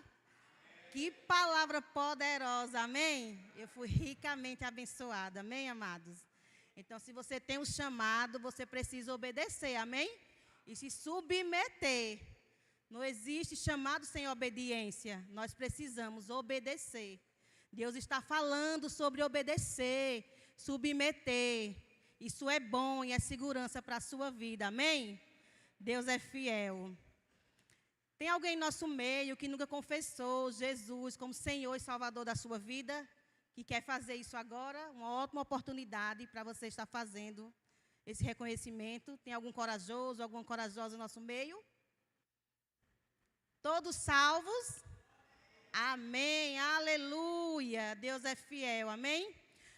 Que palavra poderosa, amém? Eu fui ricamente abençoada, amém, amados? Então, se você tem um chamado, você precisa obedecer, amém? E se submeter. Não existe chamado sem obediência. Nós precisamos obedecer. Deus está falando sobre obedecer, submeter. Isso é bom e é segurança para a sua vida, amém? Deus é fiel. Tem alguém em nosso meio que nunca confessou Jesus como Senhor e Salvador da sua vida? Que quer fazer isso agora? Uma ótima oportunidade para você estar fazendo esse reconhecimento. Tem algum corajoso, alguma corajosa em nosso meio? Todos salvos? Amém, aleluia. Deus é fiel, amém?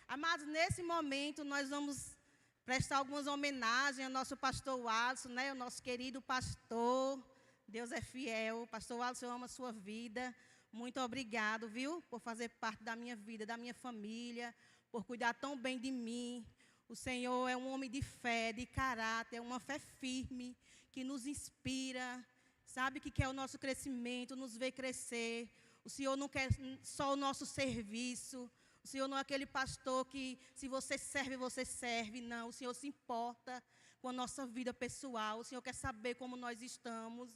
Amados, nesse momento nós vamos prestar algumas homenagens ao nosso pastor Alisson, né? O nosso querido pastor. Deus é fiel. Pastor Alisson, eu amo a sua vida. Muito obrigado, viu? Por fazer parte da minha vida, da minha família, por cuidar tão bem de mim. O Senhor é um homem de fé, de caráter, é uma fé firme, que nos inspira, sabe que quer o nosso crescimento, nos vê crescer. O Senhor não quer só o nosso serviço. O Senhor não é aquele pastor que, se você serve. Não, o Senhor se importa com a nossa vida pessoal. O Senhor quer saber como nós estamos.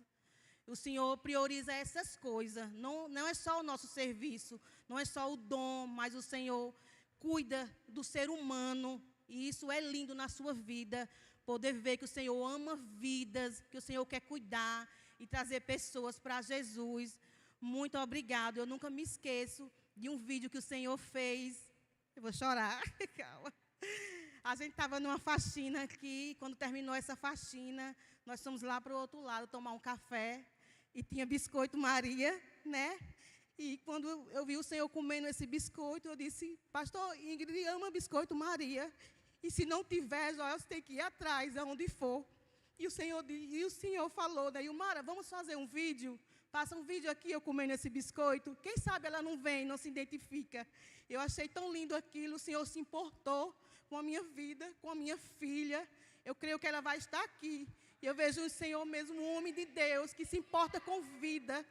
O Senhor prioriza essas coisas. Não é só o nosso serviço, não é só o dom, mas o Senhor cuida do ser humano. E isso é lindo na sua vida, poder ver que o Senhor ama vidas, que o Senhor quer cuidar e trazer pessoas para Jesus. Muito obrigado. Eu nunca me esqueço de um vídeo que o Senhor fez. Eu vou chorar, calma. A gente estava numa faxina aqui, quando terminou essa faxina, nós fomos lá para o outro lado tomar um café, e tinha biscoito Maria, né? E quando eu vi o Senhor comendo esse biscoito, eu disse, pastor, Ingrid ama biscoito Maria, e se não tiver, Joel, você tem que ir atrás, aonde for. E o Senhor falou, né, Ilmara, vamos fazer um vídeo? Faça um vídeo aqui, eu comendo esse biscoito. Quem sabe ela não vem, não se identifica. Eu achei tão lindo aquilo, o Senhor se importou com a minha vida, com a minha filha. Eu creio que ela vai estar aqui. E eu vejo o Senhor mesmo, um homem de Deus, que se importa com vida.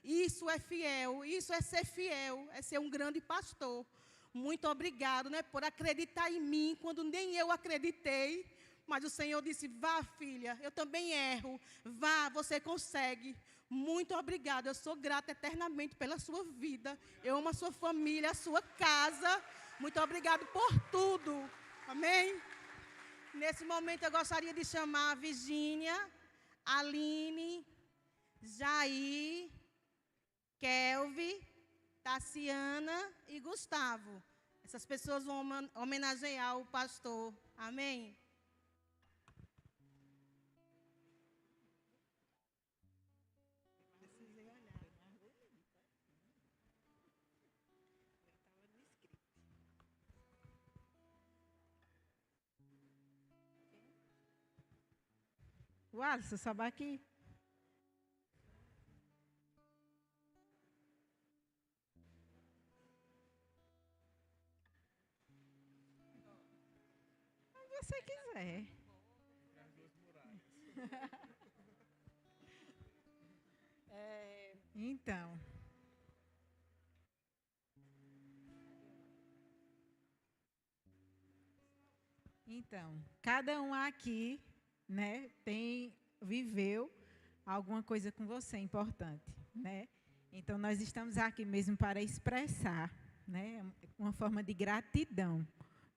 Isso é fiel, isso é ser um grande pastor. Muito obrigado, né, por acreditar em mim, quando nem eu acreditei. Mas o Senhor disse, vá, filha, eu também erro. Vá, você consegue. Muito obrigada, eu sou grata eternamente pela sua vida. Eu amo a sua família, a sua casa. Muito obrigado por tudo. Amém? Nesse momento eu gostaria de chamar a Virgínia, Aline, Jair, Kelvin, Tassiana e Gustavo. Essas pessoas vão homenagear o pastor. Amém? O Alisson, sobe aqui. Onde você quiser. Então. Então, cada um aqui, né, viveu alguma coisa com você importante, né? Então, nós estamos aqui mesmo para expressar, né, uma forma de gratidão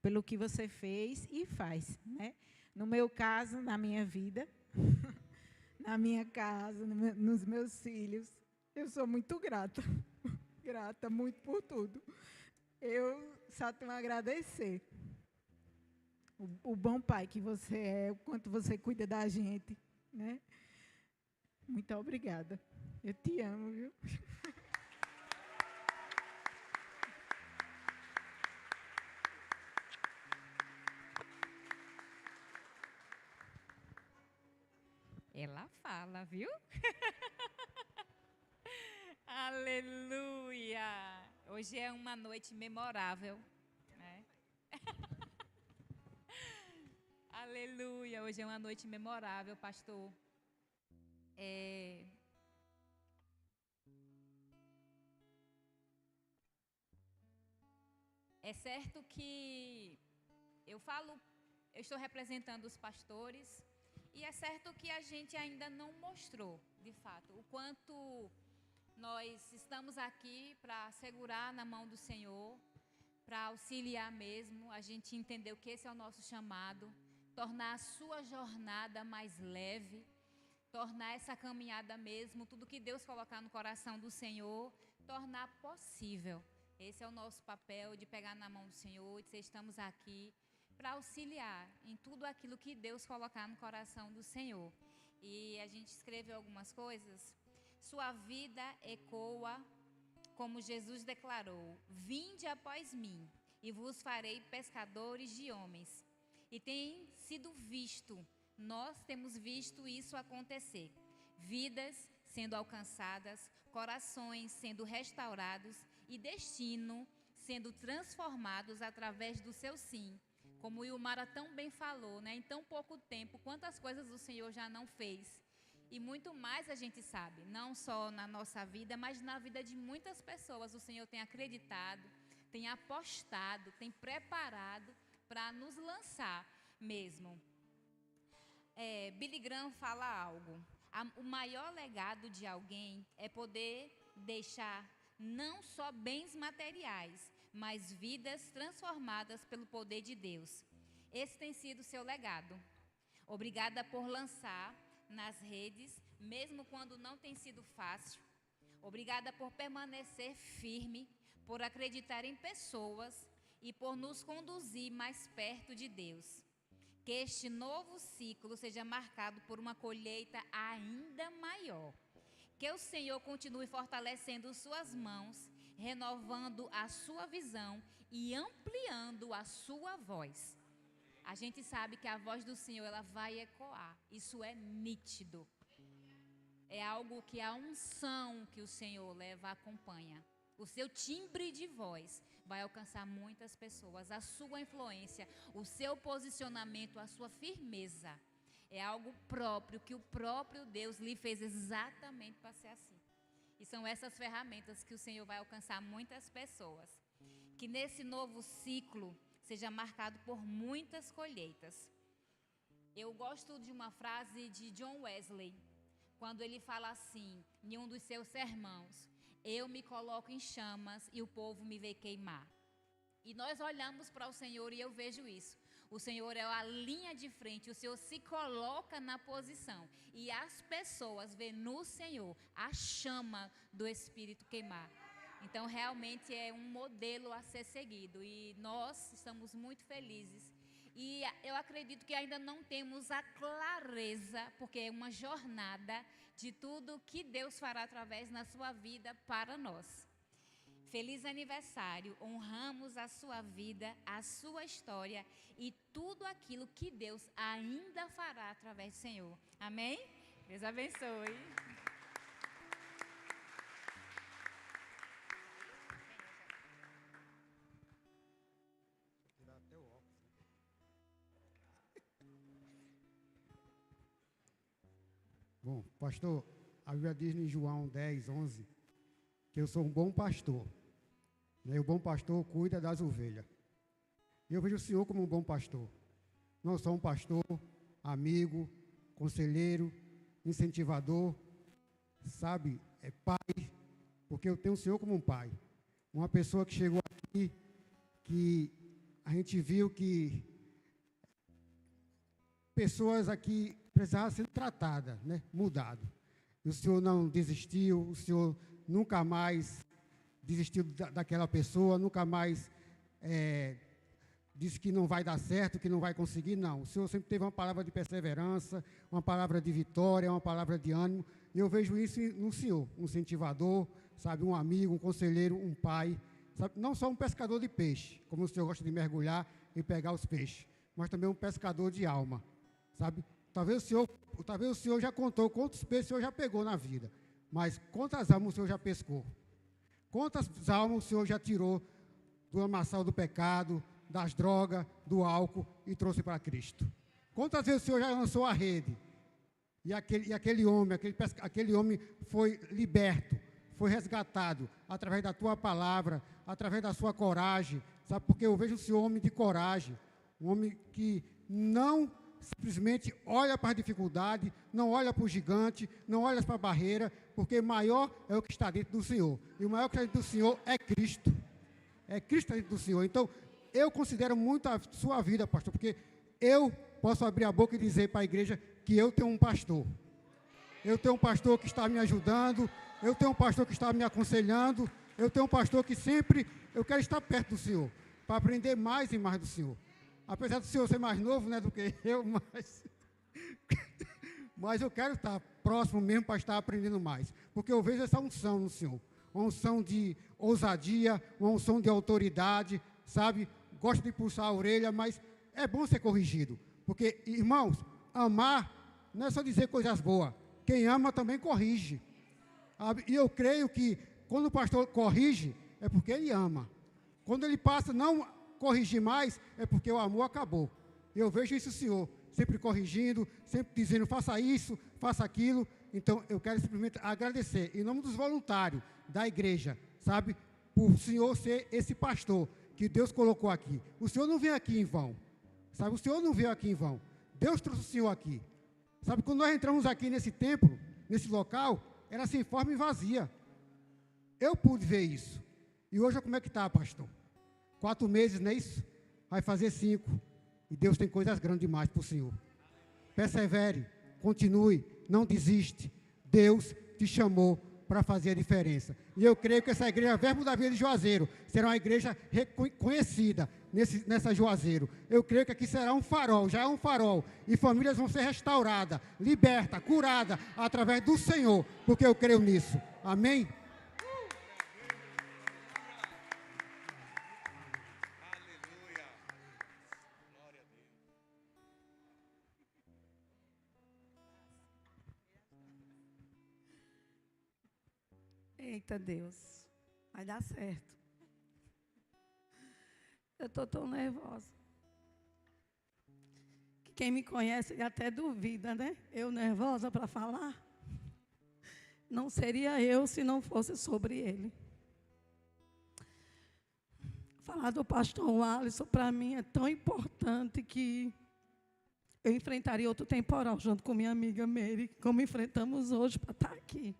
pelo que você fez e faz, né? No meu caso, na minha vida, na minha casa, nos meus filhos, eu sou muito grata, grata muito por tudo. Eu só tenho a agradecer. O bom pai que você é, o quanto você cuida da gente, né? Muito obrigada. Eu te amo, viu? Ela fala, viu? Aleluia! Hoje é uma noite memorável, né? Aleluia! Hoje é uma noite memorável, pastor. É certo que eu estou representando os pastores, e é certo que a gente ainda não mostrou, de fato, o quanto nós estamos aqui para segurar na mão do Senhor, para auxiliar mesmo, a gente entendeu que esse é o nosso chamado, tornar a sua jornada mais leve, tornar essa caminhada mesmo, tudo que Deus colocar no coração do Senhor, tornar possível. Esse é o nosso papel, de pegar na mão do Senhor, de dizer, estamos aqui para auxiliar em tudo aquilo que Deus colocar no coração do Senhor. E a gente escreveu algumas coisas. Sua vida ecoa como Jesus declarou: vinde após mim e vos farei pescadores de homens. E tem sido visto, nós temos visto isso acontecer. Vidas sendo alcançadas, corações sendo restaurados e destino sendo transformados através do seu sim. Como o Ilmara tão bem falou, né? Em tão pouco tempo, quantas coisas o Senhor já não fez. E muito mais a gente sabe, não só na nossa vida, mas na vida de muitas pessoas. O Senhor tem acreditado, tem apostado, tem preparado para nos lançar mesmo. Billy Graham fala algo. O maior legado de alguém é poder deixar não só bens materiais, mas vidas transformadas pelo poder de Deus. Esse tem sido o seu legado. Obrigada por lançar nas redes, mesmo quando não tem sido fácil. Obrigada por permanecer firme, por acreditar em pessoas e por nos conduzir mais perto de Deus. Que este novo ciclo seja marcado por uma colheita ainda maior. Que o Senhor continue fortalecendo suas mãos, renovando a sua visão e ampliando a sua voz. A gente sabe que a voz do Senhor, ela vai ecoar. Isso é nítido. É algo que a unção que o Senhor leva acompanha. O seu timbre de voz vai alcançar muitas pessoas. A sua influência, o seu posicionamento, a sua firmeza. É algo próprio, que o próprio Deus lhe fez exatamente para ser assim. E são essas ferramentas que o Senhor vai alcançar muitas pessoas. Que nesse novo ciclo seja marcado por muitas colheitas. Eu gosto de uma frase de John Wesley, quando ele fala assim, em um dos seus sermões: eu me coloco em chamas e o povo me vê queimar. E nós olhamos para o Senhor e eu vejo isso. O Senhor é a linha de frente, o Senhor se coloca na posição. E as pessoas veem no Senhor a chama do Espírito queimar. Então, realmente é um modelo a ser seguido. E nós estamos muito felizes. E eu acredito que ainda não temos a clareza, porque é uma jornada de tudo que Deus fará através na sua vida para nós. Feliz aniversário, honramos a sua vida, a sua história e tudo aquilo que Deus ainda fará através do Senhor. Amém? Deus abençoe. Bom, pastor, a Bíblia diz em João 10, 11, que eu sou um bom pastor. E o bom pastor cuida das ovelhas. E eu vejo o senhor como um bom pastor. Não só um pastor, amigo, conselheiro, incentivador, sabe, é pai, porque eu tenho o senhor como um pai. Uma pessoa que chegou aqui, que a gente viu que pessoas aqui precisavam ser tratadas, né, mudado. E o senhor não desistiu, o senhor nunca mais desistiu daquela pessoa, nunca mais disse que não vai dar certo, que não vai conseguir, não. O senhor sempre teve uma palavra de perseverança, uma palavra de vitória, uma palavra de ânimo, e eu vejo isso no senhor, um incentivador, sabe, um amigo, um conselheiro, um pai, sabe, não só um pescador de peixe, como o senhor gosta de mergulhar e pegar os peixes, mas também um pescador de alma, sabe? Talvez o senhor já contou quantos peixes o senhor já pegou na vida, mas quantas almas o senhor já pescou? Quantas almas o senhor já tirou do lamaçal do pecado, das drogas, do álcool e trouxe para Cristo? Quantas vezes o senhor já lançou a rede e aquele homem foi liberto, foi resgatado através da tua palavra, através da sua coragem, sabe? Porque eu vejo o senhor homem de coragem, um homem que não simplesmente olha para a dificuldade, não olha para o gigante, não olha para a barreira, porque maior é o que está dentro do Senhor. E o maior que está dentro do Senhor é Cristo. É Cristo dentro do Senhor. Então, eu considero muito a sua vida, pastor, porque eu posso abrir a boca e dizer para a igreja que eu tenho um pastor. Eu tenho um pastor que está me ajudando, eu tenho um pastor que está me aconselhando, eu tenho um pastor que sempre eu quero estar perto do Senhor, para aprender mais e mais do Senhor. Apesar do senhor ser mais novo, né, do que eu, mas eu quero estar próximo mesmo para estar aprendendo mais. Porque eu vejo essa unção no senhor. Uma unção de ousadia, uma unção de autoridade, sabe? Gosto de puxar a orelha, mas é bom ser corrigido. Porque, irmãos, amar não é só dizer coisas boas. Quem ama também corrige. E eu creio que quando o pastor corrige, é porque ele ama. Quando ele passa não corrigir mais, é porque o amor acabou. Eu vejo isso, senhor, sempre corrigindo, sempre dizendo, faça isso, faça aquilo. Então, eu quero simplesmente agradecer, em nome dos voluntários da igreja, sabe, por o senhor ser esse pastor que Deus colocou aqui. O senhor não veio aqui em vão, sabe, o senhor não veio aqui em vão. Deus trouxe o senhor aqui. Sabe, quando nós entramos aqui nesse templo, nesse local, era sem forma e vazia. Eu pude ver isso. E hoje, como é que está, pastor? 4 meses, não é isso? Vai fazer 5. E Deus tem coisas grandes demais para o senhor. Persevere, continue, não desiste. Deus te chamou para fazer a diferença. E eu creio que essa igreja, Verbo da Vida de Juazeiro, será uma igreja reconhecida nessa Juazeiro. Eu creio que aqui será um farol, já é um farol, e famílias vão ser restauradas, libertas, curadas, através do Senhor, porque eu creio nisso. Amém? Eita Deus, vai dar certo. Eu estou tão nervosa. Que quem me conhece até duvida, né? Eu nervosa para falar. Não seria eu se não fosse sobre ele. Falar do pastor Alisson para mim é tão importante que eu enfrentaria outro temporal junto com minha amiga Mary, como enfrentamos hoje para estar aqui.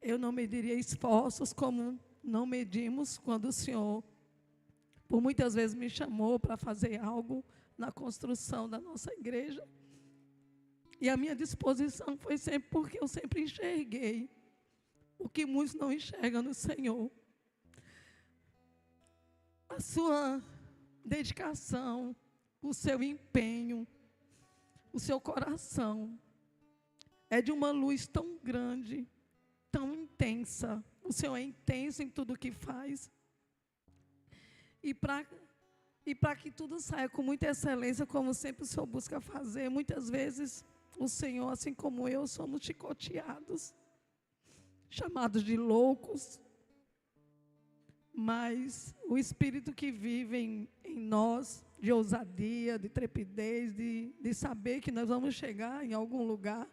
Eu não mediria esforços como não medimos quando o Senhor, por muitas vezes, me chamou para fazer algo na construção da nossa igreja. E a minha disposição foi sempre porque eu sempre enxerguei o que muitos não enxergam no Senhor. A sua dedicação, o seu empenho, o seu coração é de uma luz tão grande, tão intensa. O Senhor é intenso em tudo o que faz. E para que tudo saia com muita excelência, como sempre o Senhor busca fazer, muitas vezes o Senhor, assim como eu, somos chicoteados, chamados de loucos. Mas o Espírito que vive em nós, de ousadia, de trepidez, de saber que nós vamos chegar em algum lugar,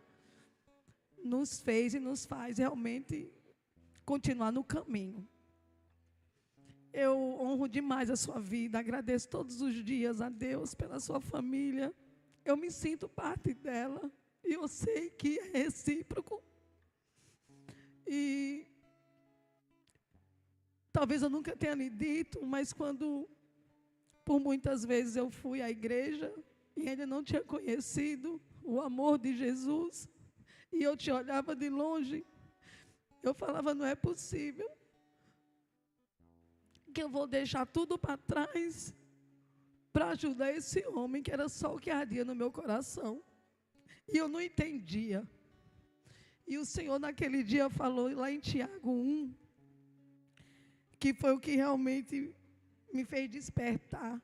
nos fez e nos faz realmente continuar no caminho. Eu honro demais a sua vida, agradeço todos os dias a Deus pela sua família. Eu me sinto parte dela e eu sei que é recíproco. E talvez eu nunca tenha lhe dito, mas quando por muitas vezes eu fui à igreja e ainda não tinha conhecido o amor de Jesus, e eu te olhava de longe, eu falava, não é possível que eu vou deixar tudo para trás para ajudar esse homem, que era só o que ardia no meu coração. E eu não entendia. E o Senhor naquele dia falou lá em Tiago 1, que foi o que realmente me fez despertar,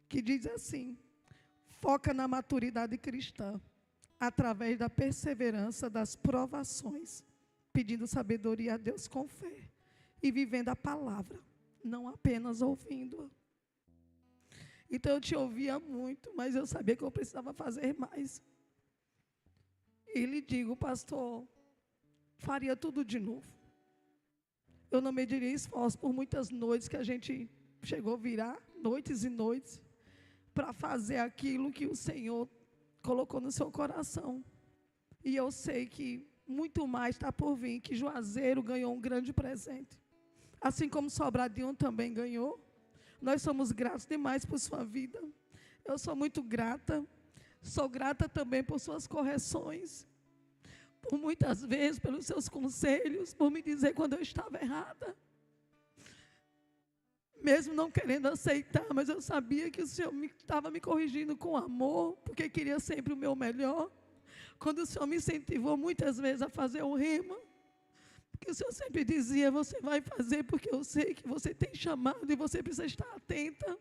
que diz assim: foca na maturidade cristã, através da perseverança das provações, pedindo sabedoria a Deus com fé e vivendo a palavra, não apenas ouvindo-a. Então eu te ouvia muito, mas eu sabia que eu precisava fazer mais. E lhe digo, pastor, faria tudo de novo. Eu não mediria esforço por muitas noites que a gente chegou a virar, noites e noites, para fazer aquilo que o Senhor colocou no seu coração. E eu sei que muito mais está por vir, que Juazeiro ganhou um grande presente. Assim como Sobradinho também ganhou. Nós somos gratos demais por sua vida. Eu sou muito grata. Sou grata também por suas correções. Por muitas vezes, pelos seus conselhos, por me dizer quando eu estava errada. Mesmo não querendo aceitar, mas eu sabia que o Senhor estava me corrigindo com amor, porque queria sempre o meu melhor. Quando o Senhor me incentivou muitas vezes a fazer o rema, porque o Senhor sempre dizia, você vai fazer porque eu sei que você tem chamado e você precisa estar atenta.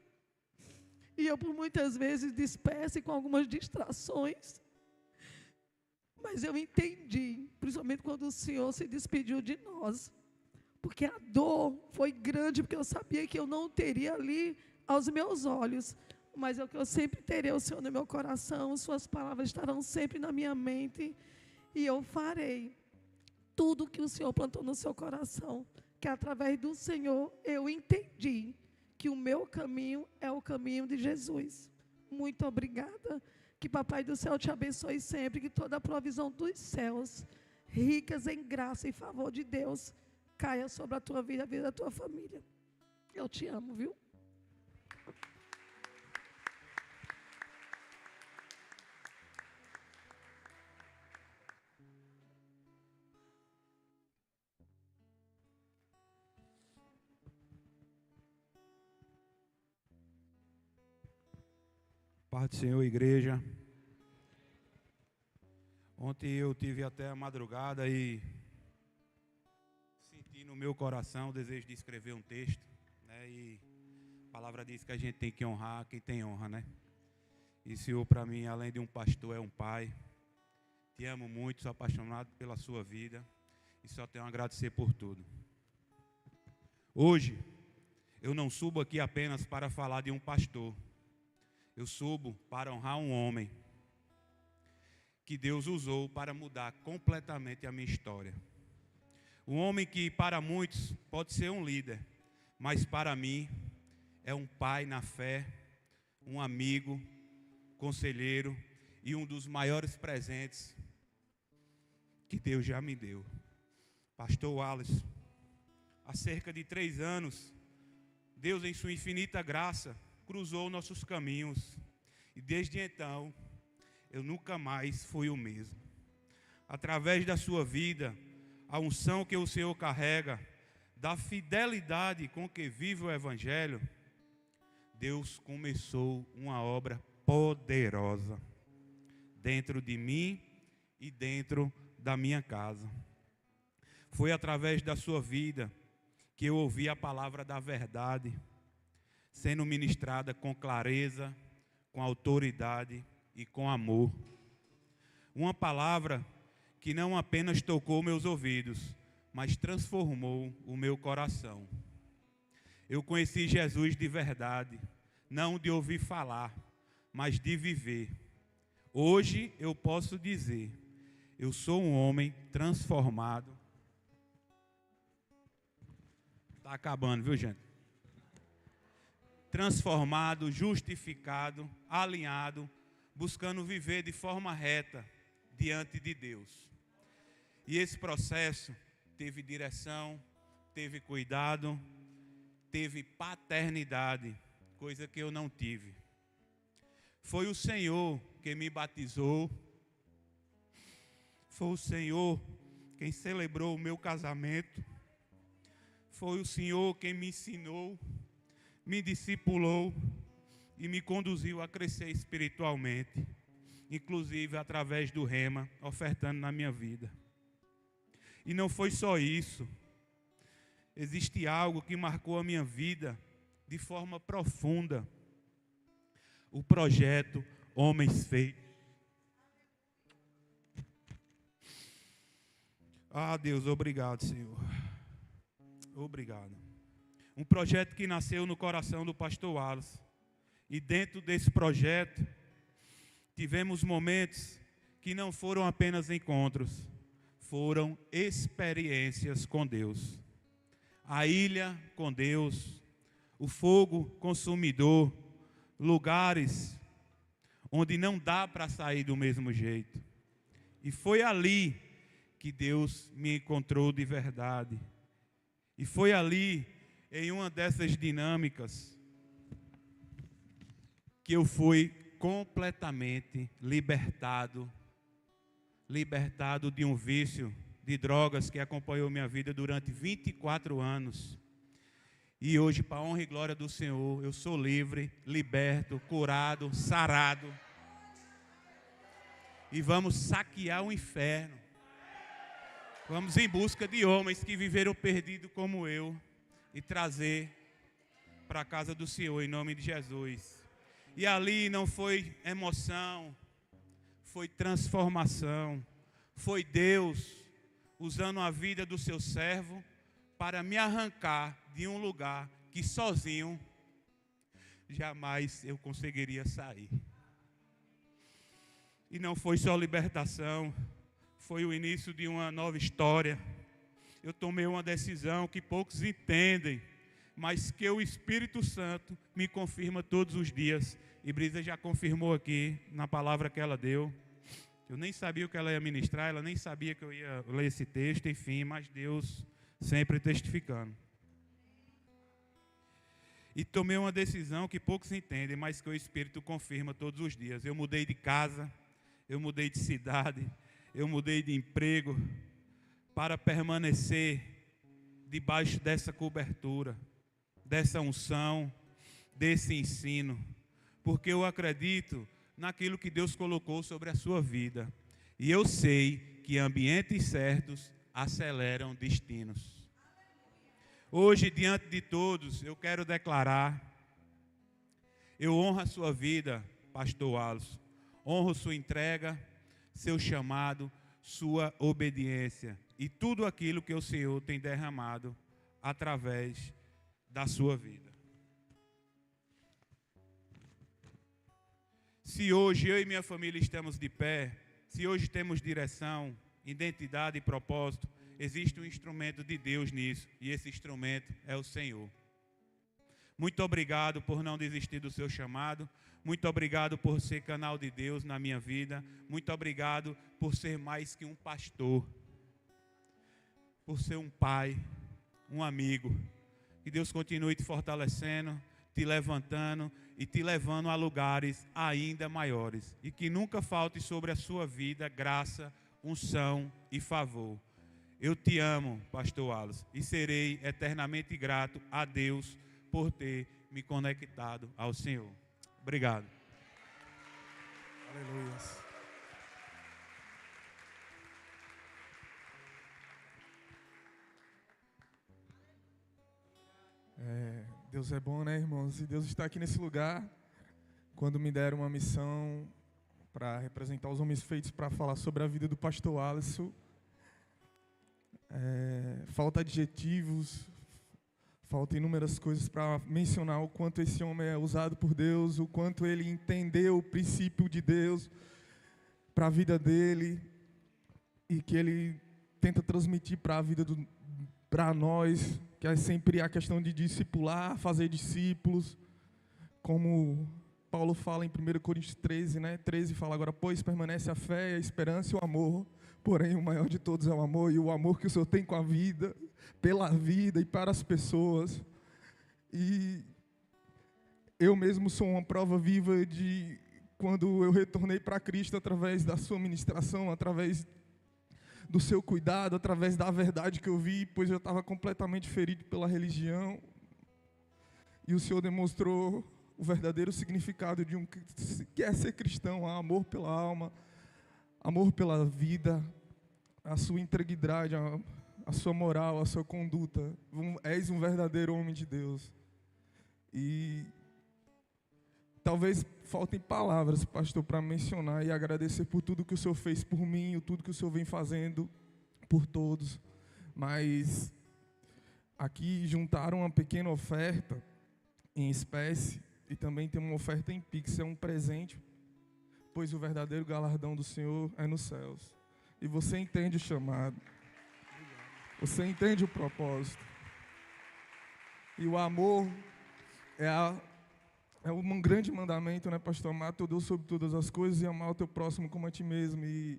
E eu por muitas vezes dispersa e com algumas distrações. Mas eu entendi, principalmente quando o Senhor se despediu de nós. Porque a dor foi grande, porque eu sabia que eu não teria ali aos meus olhos. Mas é o que eu sempre terei o Senhor no meu coração, suas palavras estarão sempre na minha mente. E eu farei tudo que o Senhor plantou no seu coração. Que através do Senhor eu entendi que o meu caminho é o caminho de Jesus. Muito obrigada. Que Papai do Céu te abençoe sempre. Que toda a provisão dos céus, ricas em graça e favor de Deus, caia sobre a tua vida, a vida da tua família. Eu te amo, viu? Paz do Senhor, igreja. Ontem eu tive até a madrugada e senti no meu coração o desejo de escrever um texto, né? E a palavra diz que a gente tem que honrar quem tem honra, né? E o Senhor, para mim, além de um pastor, é um pai. Te amo muito, sou apaixonado pela sua vida e só tenho a agradecer por tudo. Hoje, eu não subo aqui apenas para falar de um pastor. Eu subo para honrar um homem que Deus usou para mudar completamente a minha história. Um homem que para muitos pode ser um líder, mas para mim é um pai na fé, um amigo, conselheiro e um dos maiores presentes que Deus já me deu. Pastor Wallace, há cerca de 3 anos, Deus em sua infinita graça cruzou nossos caminhos e desde então eu nunca mais fui o mesmo. Através da sua vida, a unção que o Senhor carrega, da fidelidade com que vive o Evangelho, Deus começou uma obra poderosa dentro de mim e dentro da minha casa. Foi através da sua vida que eu ouvi a palavra da verdade sendo ministrada com clareza, com autoridade e com amor. Uma palavra que não apenas tocou meus ouvidos, mas transformou o meu coração. Eu conheci Jesus de verdade, não de ouvir falar, mas de viver. Hoje eu posso dizer, eu sou um homem transformado. Está acabando, viu, gente? Transformado, justificado, alinhado, buscando viver de forma reta diante de Deus. E esse processo teve direção, teve cuidado, teve paternidade, coisa que eu não tive. Foi o Senhor que me batizou, foi o Senhor quem celebrou o meu casamento, foi o Senhor quem me ensinou, me discipulou e me conduziu a crescer espiritualmente, inclusive através do rema, ofertando na minha vida. E não foi só isso. Existe algo que marcou a minha vida de forma profunda. O projeto Homens Feitos. Ah, Deus, obrigado, Senhor. Obrigado. Um projeto que nasceu no coração do pastor Wallace. E dentro desse projeto, tivemos momentos que não foram apenas encontros, foram experiências com Deus. A ilha com Deus, o fogo consumidor, lugares onde não dá para sair do mesmo jeito. E foi ali que Deus me encontrou de verdade. E foi ali, em uma dessas dinâmicas, que eu fui completamente libertado de um vício de drogas que acompanhou minha vida durante 24 anos. E hoje, para a honra e glória do Senhor, eu sou livre, liberto, curado, sarado. E vamos saquear o inferno. Vamos em busca de homens que viveram perdido como eu e trazer para a casa do Senhor, em nome de Jesus. E ali não foi emoção, foi transformação. Foi Deus usando a vida do seu servo para me arrancar de um lugar que sozinho jamais eu conseguiria sair. E não foi só libertação, foi o início de uma nova história. Eu tomei uma decisão que poucos entendem, mas que o Espírito Santo me confirma todos os dias. E Brisa já confirmou aqui na palavra que ela deu. Eu nem sabia o que ela ia ministrar, ela nem sabia que eu ia ler esse texto, enfim, mas Deus sempre testificando. E tomei uma decisão que poucos entendem, mas que o Espírito confirma todos os dias. Eu mudei de casa, eu mudei de cidade, eu mudei de emprego para permanecer debaixo dessa cobertura, dessa unção, desse ensino, porque eu acredito naquilo que Deus colocou sobre a sua vida. E eu sei que ambientes certos aceleram destinos. Hoje, diante de todos, eu quero declarar: eu honro a sua vida, pastor Alisson. Honro sua entrega, seu chamado, sua obediência e tudo aquilo que o Senhor tem derramado através da sua vida. Se hoje eu e minha família estamos de pé, se hoje temos direção, identidade e propósito, existe um instrumento de Deus nisso, e esse instrumento é o Senhor. Muito obrigado por não desistir do seu chamado. Muito obrigado por ser canal de Deus na minha vida. Muito obrigado por ser mais que um pastor. Por ser um pai, um amigo. Que Deus continue te fortalecendo, te levantando e te levando a lugares ainda maiores. E que nunca falte sobre a sua vida graça, unção e favor. Eu te amo, pastor Alisson, e serei eternamente grato a Deus por ter me conectado ao Senhor. Obrigado. Aleluia. Deus é bom, né, irmãos? E Deus está aqui nesse lugar. Quando me deram uma missão para representar os homens feitos para falar sobre a vida do pastor Alisson, falta adjetivos, falta inúmeras coisas para mencionar o quanto esse homem é usado por Deus, o quanto ele entendeu o princípio de Deus para a vida dele e que ele tenta transmitir para a vida para nós, que é sempre a questão de discipular, fazer discípulos, como Paulo fala em 1 Coríntios 13, né? 13 fala agora: pois permanece a fé, a esperança e o amor, porém o maior de todos é o amor, e o amor que o Senhor tem com a vida, pela vida e para as pessoas. E eu mesmo sou uma prova viva de quando eu retornei para Cristo através da sua ministração, através do seu cuidado, através da verdade que eu vi, pois eu estava completamente ferido pela religião. E o Senhor demonstrou o verdadeiro significado de que é ser cristão: amor pela alma, amor pela vida, a sua integridade, a sua moral, a sua conduta. És um verdadeiro homem de Deus. E talvez faltem palavras, pastor, para mencionar e agradecer por tudo que o Senhor fez por mim, tudo que o Senhor vem fazendo por todos. Mas aqui juntaram uma pequena oferta em espécie e também tem uma oferta em Pix, é um presente, pois o verdadeiro galardão do Senhor é nos céus. E você entende o chamado. Você entende o propósito. E o amor é um grande mandamento, né, pastor? Amar teu Deus sobre todas as coisas e amar o teu próximo como a ti mesmo. E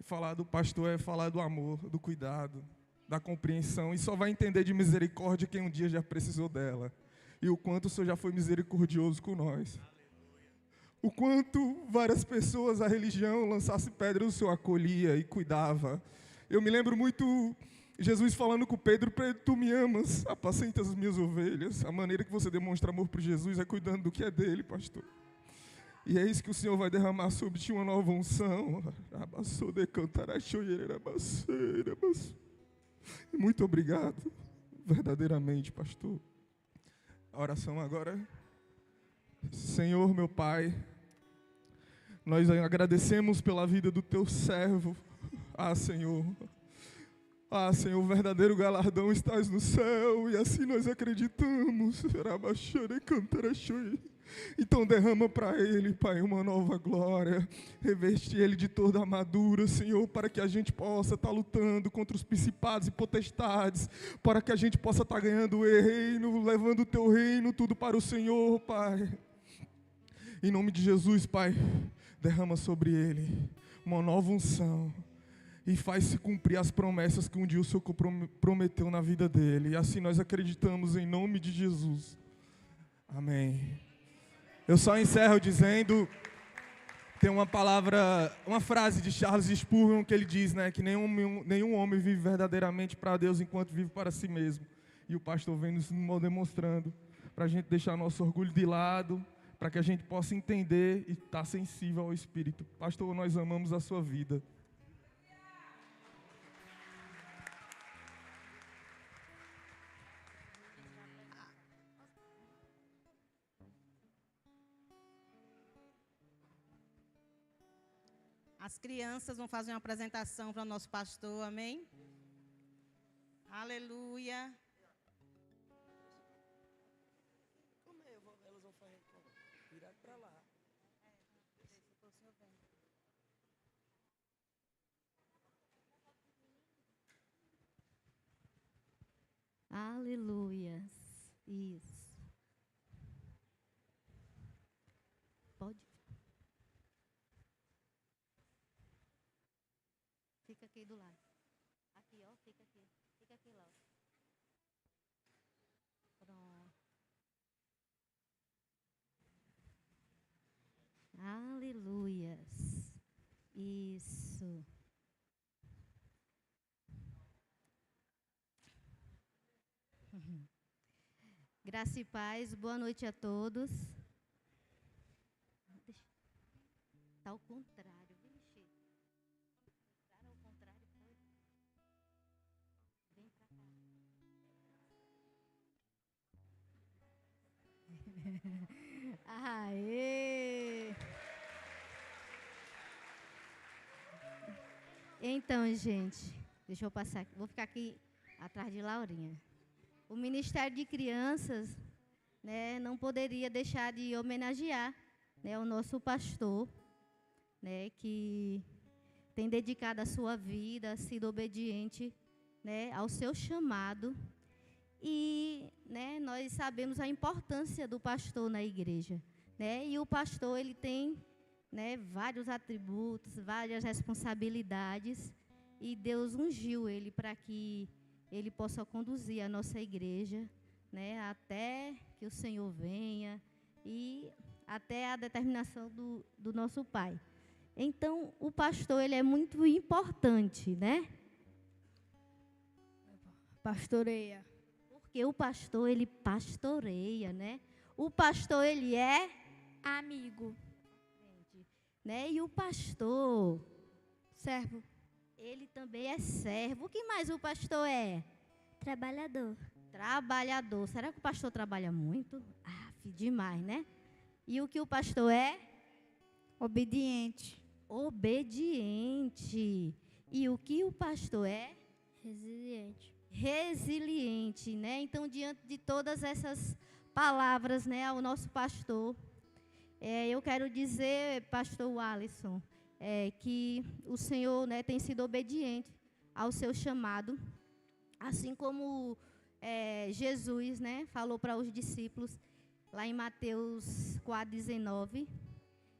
falar do pastor é falar do amor, do cuidado, da compreensão. E só vai entender de misericórdia quem um dia já precisou dela. E o quanto o Senhor já foi misericordioso com nós. O quanto várias pessoas, a religião, lançasse pedras, o Senhor acolhia e cuidava. Eu me lembro muito Jesus falando com Pedro: Pedro, tu me amas, apacenta as minhas ovelhas. A maneira que você demonstra amor por Jesus é cuidando do que é dele, pastor. E é isso que o Senhor vai derramar sobre ti, uma nova unção. Muito obrigado, verdadeiramente, pastor. A oração agora. Senhor, meu Pai, nós agradecemos pela vida do teu servo. Senhor, o verdadeiro galardão estás no céu, e assim nós acreditamos. Então derrama para ele, Pai, uma nova glória. Reveste ele de toda a armadura, Senhor, para que a gente possa estar lutando contra os principados e potestades, para que a gente possa estar ganhando o reino, levando o teu reino, tudo para o Senhor, Pai. Em nome de Jesus, Pai, derrama sobre ele uma nova unção e faz se cumprir as promessas que um dia o Senhor prometeu na vida dele. E assim nós acreditamos, em nome de Jesus. Amém. Eu só encerro dizendo, tem uma palavra, uma frase de Charles Spurgeon que ele diz, né, que nenhum homem vive verdadeiramente para Deus enquanto vive para si mesmo. E o pastor vem nos demonstrando, para a gente deixar nosso orgulho de lado, para que a gente possa entender e estar sensível ao Espírito. Pastor, nós amamos a sua vida. As crianças vão fazer uma apresentação para o nosso pastor, amém? Aleluia. Elas vão fazer virado para lá. Aleluias. Isso. Pode. Fica aqui do lado. Aqui, ó. Fica aqui. Fica aqui lá. Pronto. Aleluias. Isso. Graça e paz, boa noite a todos. Está ao contrário, vixe. Está ao contrário, foi. Vem pra cá. Aê! Então, gente, deixa eu passar aqui. Vou ficar aqui atrás de Laurinha. O Ministério de Crianças, né, não poderia deixar de homenagear, né, o nosso pastor, né, que tem dedicado a sua vida, sido obediente, né, ao seu chamado. E, né, nós sabemos a importância do pastor na igreja, né? E o pastor, ele tem, né, vários atributos, várias responsabilidades, e Deus ungiu ele para que ele possa conduzir a nossa igreja, né, até que o Senhor venha e até a determinação do nosso Pai. Então, o pastor, ele é muito importante, né? Pastoreia. Porque o pastor, ele pastoreia, né? O pastor, ele é Amigo. né? E o pastor, Servo. ele também é servo. O que mais o pastor é? Trabalhador. Trabalhador. Será que o pastor trabalha muito? Ah, demais, né? E o que o pastor é? Obediente. Obediente. E o que o pastor é? Resiliente. Resiliente, né? Então, diante de todas essas palavras, né, ao nosso pastor, eu quero dizer, pastor Alisson, que o Senhor, né, tem sido obediente ao seu chamado, assim como Jesus, né, falou para os discípulos, lá em Mateus 4,19,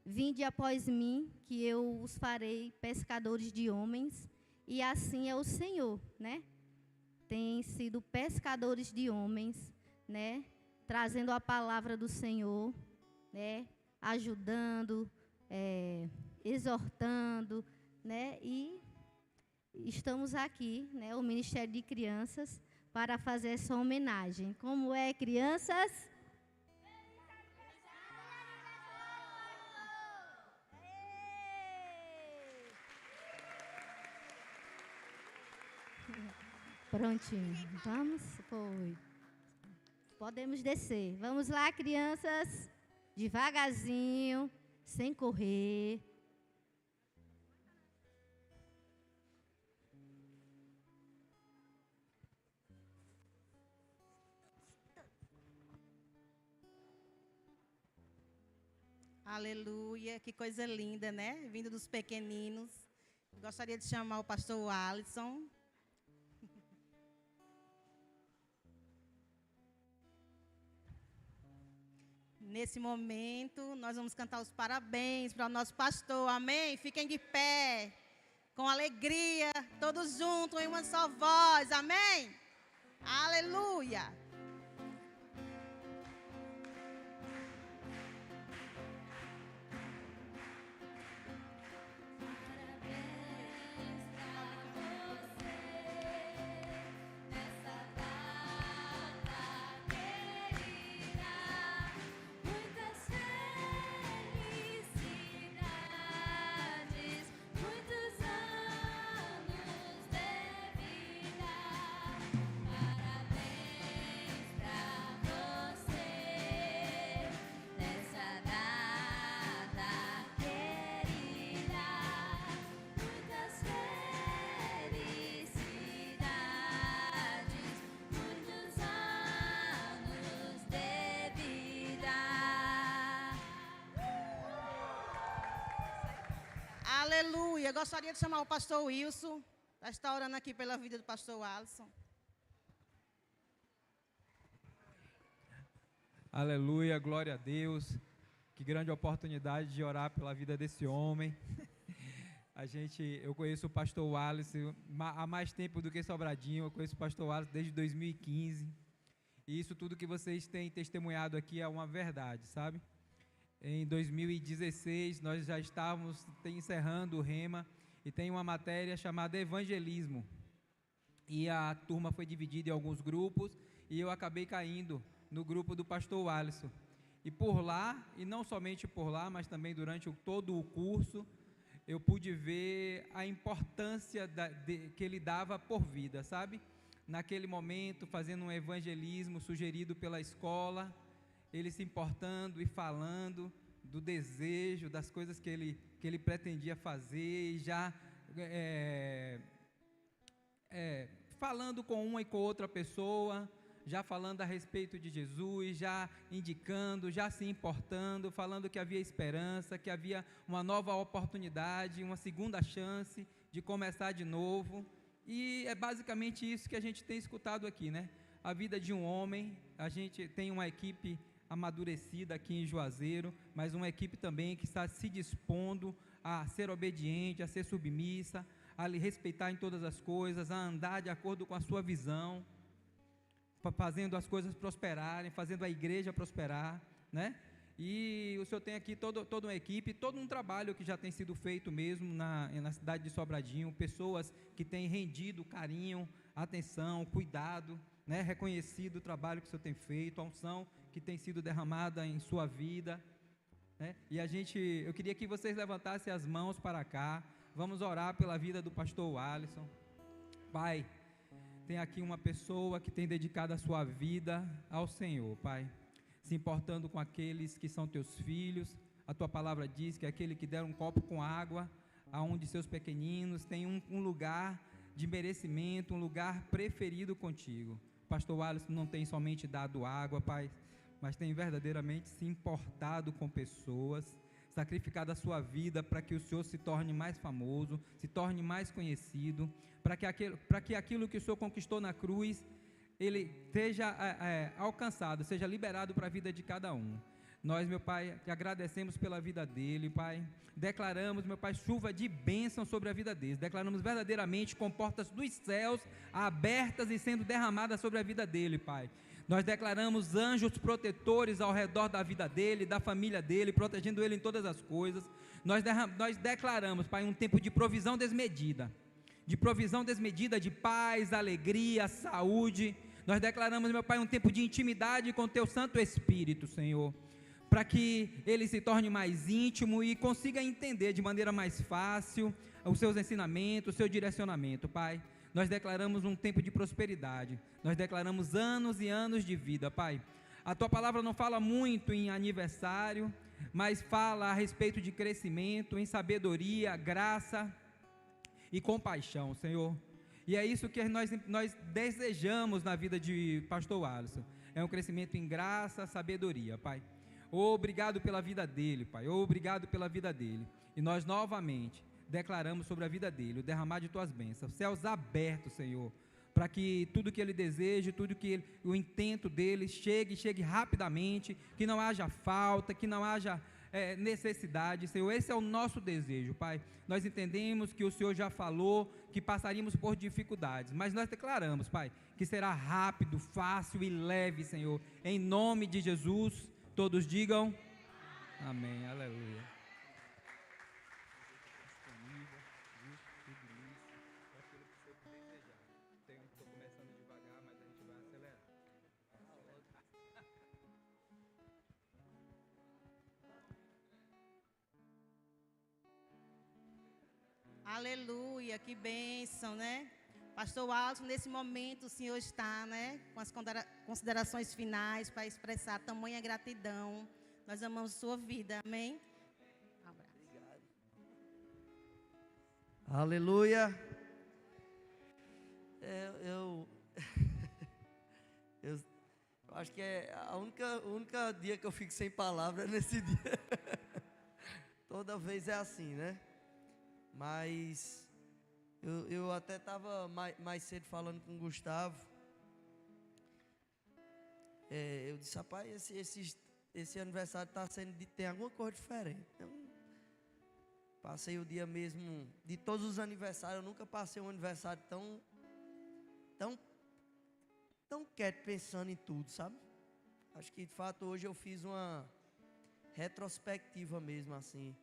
vinde após mim, que eu os farei pescadores de homens, e assim é o Senhor, né? Tem sido pescadores de homens, né? Trazendo a palavra do Senhor, né? Ajudando, exortando, né? E estamos aqui, né? O Ministério de Crianças, para fazer essa homenagem. Como é, crianças? Prontinho. Vamos? Foi. Podemos descer. Vamos lá, crianças. Devagarzinho, sem correr. Aleluia, que coisa linda, né? Vindo dos pequeninos. Gostaria de chamar o pastor Alisson. Nesse momento, nós vamos cantar os parabéns para o nosso pastor, amém? Fiquem de pé, com alegria, todos juntos, em uma só voz, amém? Aleluia! Muitas Aleluia. Eu gostaria de chamar o pastor Wilson, para estar orando aqui pela vida do pastor Alisson. Aleluia, glória a Deus. Que grande oportunidade de orar pela vida desse homem. Eu conheço o pastor Alisson há mais tempo do que Sobradinho. Eu conheço o pastor Alisson desde 2015. E isso tudo que vocês têm testemunhado aqui é uma verdade, sabe? Em 2016, nós já estávamos encerrando o Rema e tem uma matéria chamada Evangelismo. E a turma foi dividida em alguns grupos e eu acabei caindo no grupo do pastor Alisson. E por lá, e não somente por lá, mas também durante todo o curso, eu pude ver a importância que ele dava por vida, sabe? Naquele momento, fazendo um evangelismo sugerido pela escola, ele se importando e falando do desejo, das coisas que ele pretendia fazer, e já falando com uma e com outra pessoa, já falando a respeito de Jesus, já indicando, já se importando, falando que havia esperança, que havia uma nova oportunidade, uma segunda chance de começar de novo. E é basicamente isso que a gente tem escutado aqui, né? A vida de um homem. A gente tem uma equipe amadurecida aqui em Juazeiro, mas uma equipe também que está se dispondo a ser obediente, a ser submissa, a lhe respeitar em todas as coisas, a andar de acordo com a sua visão, fazendo as coisas prosperarem, fazendo a igreja prosperar, né? E o senhor tem aqui toda uma equipe, todo um trabalho que já tem sido feito mesmo na cidade de Sobradinho, pessoas que têm rendido carinho, atenção, cuidado, né? Reconhecido o trabalho que o senhor tem feito, a unção que tem sido derramada em sua vida, né? E eu queria que vocês levantassem as mãos para cá. Vamos orar pela vida do pastor Alisson. Pai, tem aqui uma pessoa que tem dedicado a sua vida ao Senhor, Pai, se importando com aqueles que são teus filhos. A tua palavra diz que aquele que der um copo com água a um de seus pequeninos tem um lugar de merecimento, um lugar preferido contigo. O pastor Alisson não tem somente dado água, Pai, mas tem verdadeiramente se importado com pessoas, sacrificado a sua vida para que o Senhor se torne mais famoso, se torne mais conhecido, para que aquilo que o Senhor conquistou na cruz, ele seja alcançado, seja liberado para a vida de cada um. Nós, meu Pai, que agradecemos pela vida dele, Pai, declaramos, meu Pai, chuva de bênção sobre a vida dele, declaramos verdadeiramente com portas dos céus abertas e sendo derramadas sobre a vida dele, Pai. Nós declaramos anjos protetores ao redor da vida dele, da família dele, protegendo ele em todas as coisas. Nós declaramos, Pai, um tempo de provisão desmedida, de paz, alegria, saúde. Nós declaramos, meu Pai, um tempo de intimidade com teu Santo Espírito, Senhor, para que ele se torne mais íntimo e consiga entender de maneira mais fácil os seus ensinamentos, o seu direcionamento, Pai. Nós declaramos um tempo de prosperidade, nós declaramos anos e anos de vida, Pai. A tua palavra não fala muito em aniversário, mas fala a respeito de crescimento, em sabedoria, graça e compaixão, Senhor. E é isso que nós desejamos na vida de pastor Alisson, é um crescimento em graça, sabedoria, Pai. Obrigado pela vida dele, Pai, obrigado pela vida dele. E nós novamente declaramos sobre a vida dele o derramar de tuas bênçãos, céus abertos, Senhor, para que tudo que ele deseja, o intento dele chegue rapidamente, que não haja falta, que não haja necessidade, Senhor. Esse é o nosso desejo, Pai. Nós entendemos que o Senhor já falou que passaríamos por dificuldades, mas nós declaramos, Pai, que será rápido, fácil e leve, Senhor, em nome de Jesus. Todos digam amém, aleluia. Aleluia, que bênção, né? Pastor Alisson, nesse momento o Senhor está, né, com as considerações finais para expressar tamanha gratidão. Nós amamos sua vida, amém? Um abraço. Obrigado. Aleluia. Eu acho que é a única dia que eu fico sem palavras nesse dia. Toda vez é assim, né? Mas eu até estava mais cedo falando com o Gustavo. Eu disse, rapaz, esse aniversário está sendo tem alguma coisa diferente. Passei o dia mesmo, de todos os aniversários, eu nunca passei um aniversário tão quieto, pensando em tudo, sabe? Acho que de fato hoje eu fiz uma retrospectiva mesmo, assim.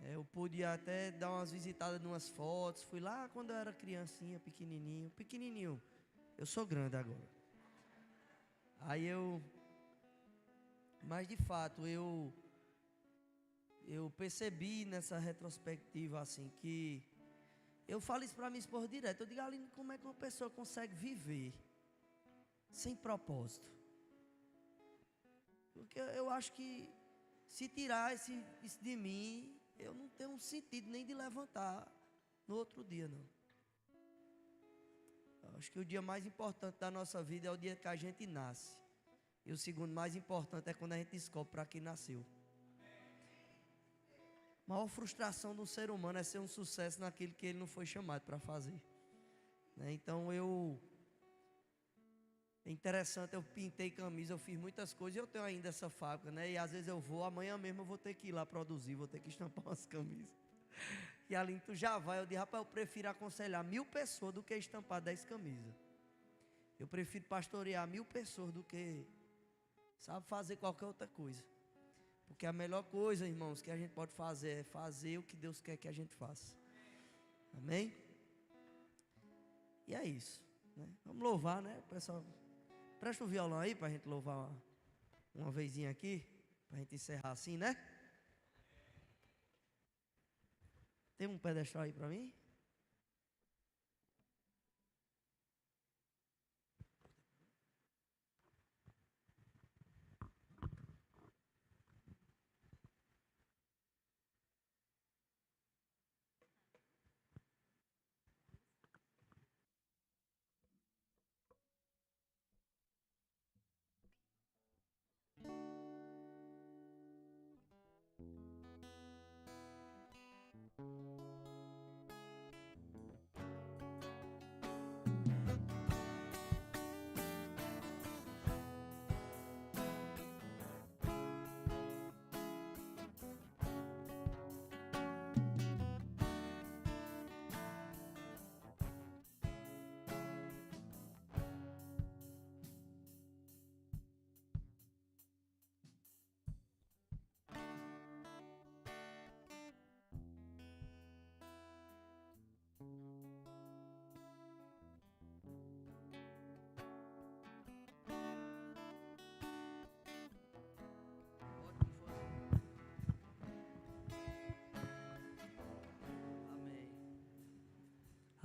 Eu pude até dar umas visitadas em umas fotos. Fui lá quando eu era criancinha, pequenininho. Eu sou grande agora. Mas de fato eu percebi nessa retrospectiva assim que eu falo isso para minha esposa direto. Eu digo, Aline, como é que uma pessoa consegue viver sem propósito? Porque eu acho que se tirar isso de mim, eu não tenho sentido nem de levantar no outro dia, não. Eu acho que o dia mais importante da nossa vida é o dia que a gente nasce. E o segundo mais importante é quando a gente descobre para quem nasceu. A maior frustração do ser humano é ser um sucesso naquilo que ele não foi chamado para fazer. Então é interessante, eu pintei camisa, eu fiz muitas coisas, eu tenho ainda essa fábrica, né? E às vezes amanhã mesmo eu vou ter que ir lá produzir, vou ter que estampar umas camisas. E Aline, tu já vai, eu disse, rapaz, eu prefiro aconselhar 1000 pessoas do que estampar 10 camisas. Eu prefiro pastorear 1000 pessoas do que, sabe, fazer qualquer outra coisa. Porque a melhor coisa, irmãos, que a gente pode fazer é fazer o que Deus quer que a gente faça. Amém? E é isso, né? Vamos louvar, né, pessoal? Presta o violão aí para a gente louvar uma vezinha aqui, para a gente encerrar assim, né? Tem um pedestal aí para mim?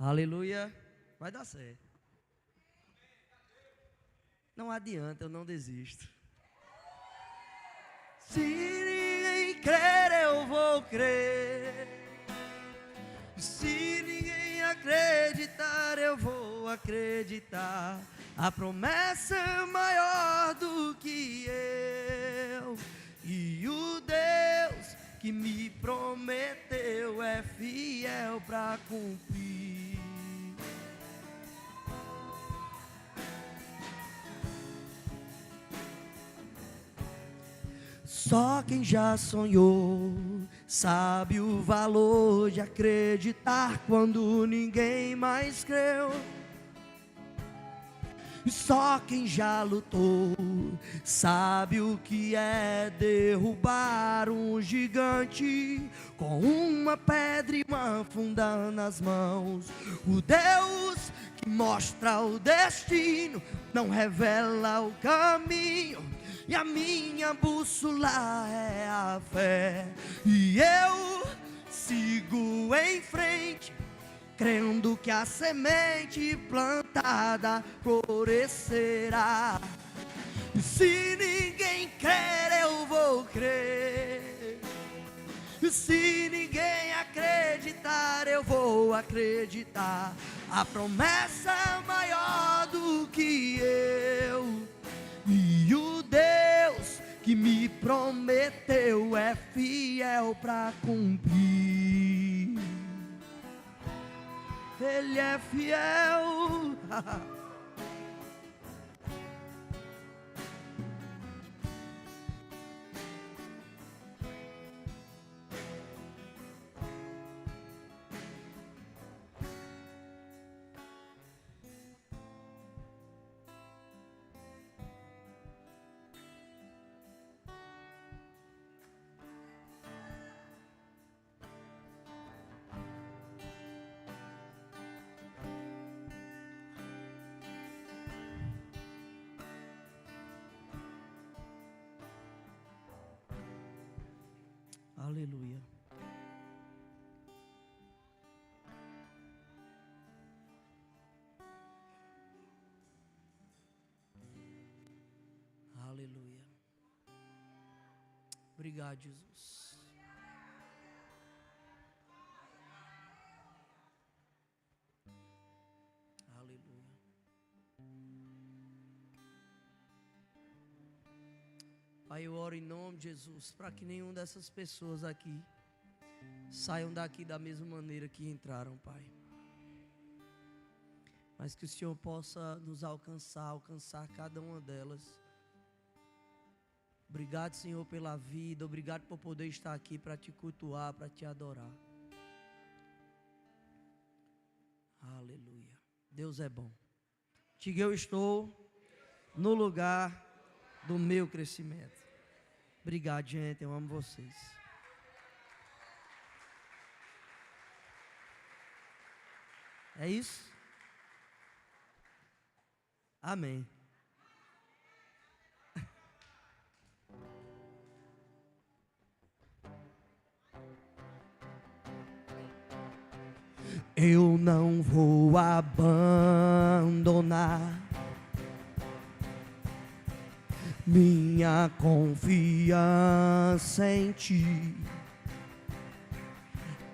Aleluia. Vai dar certo. Não adianta, eu não desisto. Se ninguém crer, eu vou crer. Se ninguém acreditar, eu vou acreditar. A promessa é maior do que eu. E o Deus que me prometeu é fiel para cumprir. Só quem já sonhou sabe o valor de acreditar quando ninguém mais creu. Só quem já lutou sabe o que é derrubar um gigante com uma pedra e uma funda nas mãos. O Deus que mostra o destino não revela o caminho. E a minha bússola é a fé. E eu sigo em frente, crendo que a semente plantada florescerá. E se ninguém crer, eu vou crer. E se ninguém acreditar, eu vou acreditar. A promessa é maior do que eu. E o Deus que me prometeu é fiel para cumprir. Ele é fiel. Aleluia. Aleluia. Obrigado, Jesus. Aleluia. Pai, eu oro em nome de Jesus para que nenhuma dessas pessoas aqui saiam daqui da mesma maneira que entraram, Pai. Mas que o Senhor possa nos alcançar cada uma delas. Obrigado, Senhor, pela vida. Obrigado por poder estar aqui para te cultuar, para te adorar. Aleluia. Deus é bom. Diga, eu estou no lugar do meu crescimento. Obrigado, gente. Eu amo vocês. É isso? Amém. Eu não vou abandonar minha confiança em ti.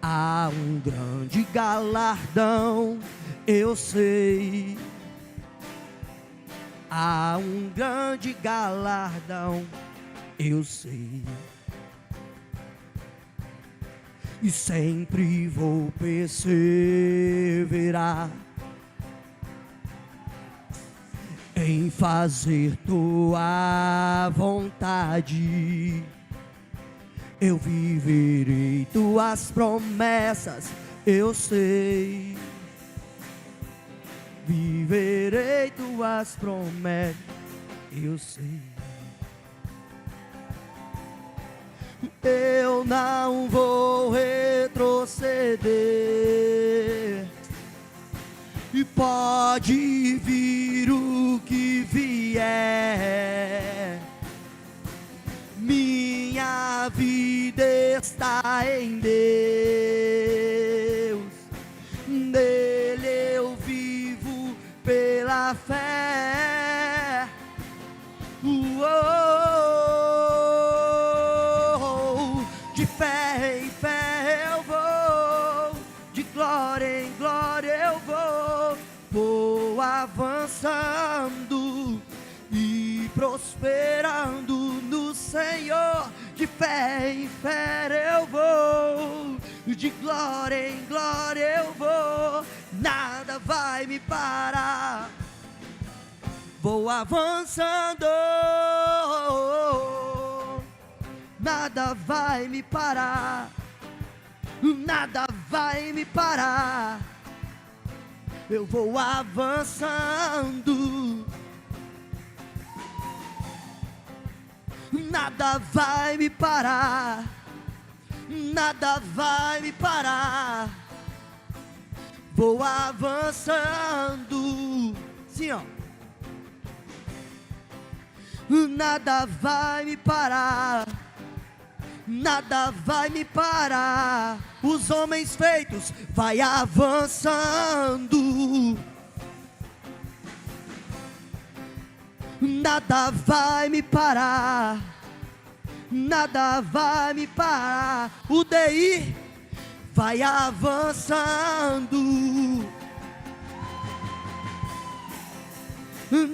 Há um grande galardão, eu sei. Há um grande galardão, eu sei. E sempre vou perseverar em fazer tua vontade. Eu viverei tuas promessas, eu sei. Viverei tuas promessas, eu sei. Eu não vou retroceder. E pode vir o que vier, minha vida está em Deus. Nele eu vivo pela fé. De fé em fé eu vou, de glória em glória eu vou avançando e prosperando no Senhor. De fé em fé eu vou, de glória em glória eu vou, nada vai me parar. Vou avançando, nada vai me parar, nada vai me parar. Eu vou avançando, nada vai me parar, nada vai me parar. Vou avançando, sim, ó. Nada vai me parar, nada vai me parar. Os homens feitos vai avançando, nada vai me parar, nada vai me parar. O DI vai avançando,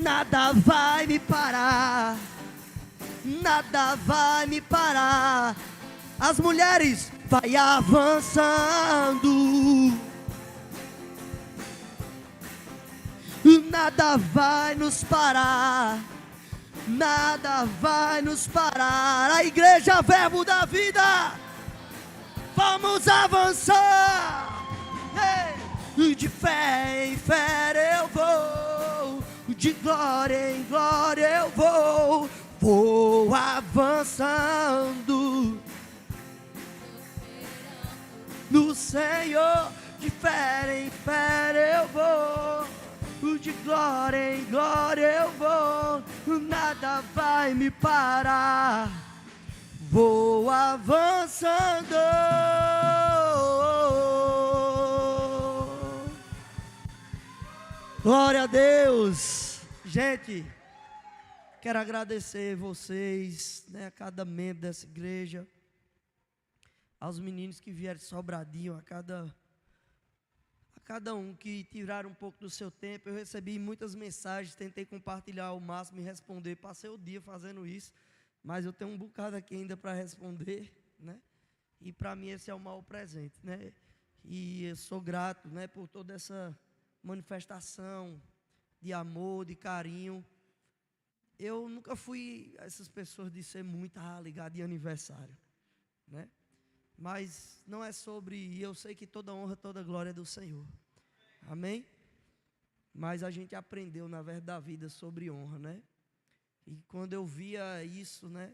nada vai me parar, nada vai me parar. As mulheres vai avançando, nada vai nos parar. Nada vai nos parar. A igreja Verbo da Vida. Vamos avançar. De fé em fé eu vou. De glória em glória eu vou. Vou avançando no Senhor. De fé em fé eu vou. De glória em glória eu vou. Nada vai me parar. Vou avançando. Glória a Deus. Gente, quero agradecer vocês, né, a cada membro dessa igreja, aos meninos que vieram de Sobradinho, a cada um que tiraram um pouco do seu tempo. Eu recebi muitas mensagens, tentei compartilhar ao máximo e responder. Passei o dia fazendo isso, mas eu tenho um bocado aqui ainda para responder, né? E para mim esse é o maior presente, né? E eu sou grato, né, por toda essa manifestação de amor, de carinho. Eu nunca fui essas pessoas de ser muito ligado em aniversário, né? Mas não é sobre, e eu sei que toda honra, toda glória é do Senhor. Amém? Mas a gente aprendeu na verdade da vida sobre honra, né? E quando eu via isso, né,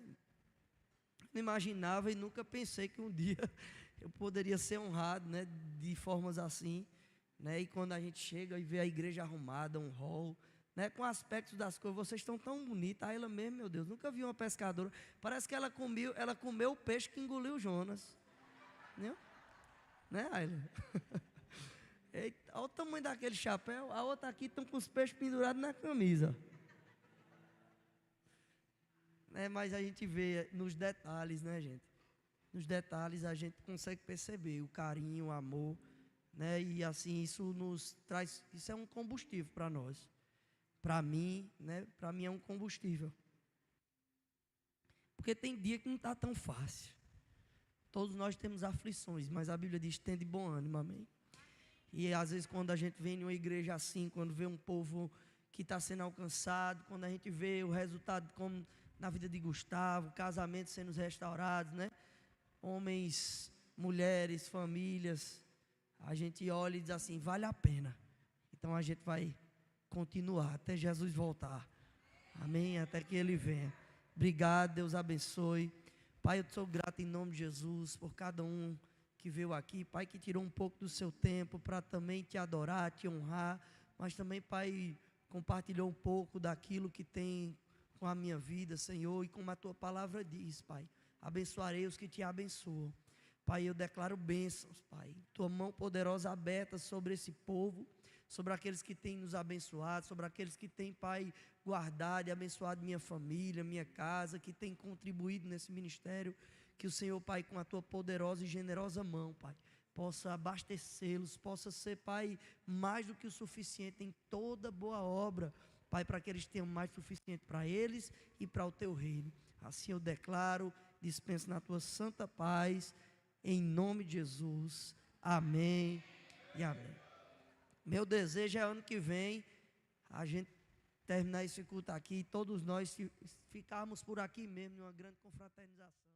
não imaginava e nunca pensei que um dia eu poderia ser honrado, né, de formas assim, né? E quando a gente chega e vê a igreja arrumada, um hall, né, com aspectos das coisas, vocês estão tão bonitas. A ela mesmo, meu Deus, nunca vi uma pescadora. Parece que ela comeu o peixe que engoliu Jonas. Né, Ayla? Olha o tamanho daquele chapéu. A outra aqui estão com os peixes pendurados na camisa. Né, mas a gente vê nos detalhes, né, gente? Nos detalhes a gente consegue perceber o carinho, o amor, né? E assim, isso nos traz, isso é um combustível para nós. Para mim, né? Para mim é um combustível. Porque tem dia que não está tão fácil. Todos nós temos aflições, mas a Bíblia diz: tem de bom ânimo, amém? E às vezes quando a gente vem em uma igreja assim, quando vê um povo que está sendo alcançado, quando a gente vê o resultado como na vida de Gustavo, casamentos sendo restaurados, né? Homens, mulheres, famílias, a gente olha e diz assim: vale a pena. Então a gente vai continuar até Jesus voltar, amém? Até que Ele venha. Obrigado, Deus abençoe. Pai, eu sou grato em nome de Jesus por cada um que veio aqui, Pai, que tirou um pouco do seu tempo para também te adorar, te honrar, mas também, Pai, compartilhou um pouco daquilo que tem com a minha vida, Senhor, e como a tua palavra diz, Pai, abençoarei os que te abençoam. Pai, eu declaro bênçãos, Pai, tua mão poderosa aberta sobre esse povo, sobre aqueles que têm nos abençoado, sobre aqueles que têm, Pai, guardado e abençoado minha família, minha casa, que têm contribuído nesse ministério. Que o Senhor, Pai, com a tua poderosa e generosa mão, Pai, possa abastecê-los, possa ser, Pai, mais do que o suficiente em toda boa obra, Pai, para que eles tenham mais do suficiente para eles e para o teu reino. Assim eu declaro, dispenso na tua santa paz, em nome de Jesus. Amém e amém. Meu desejo é ano que vem a gente terminar esse culto aqui, todos nós ficarmos por aqui mesmo, numa grande confraternização.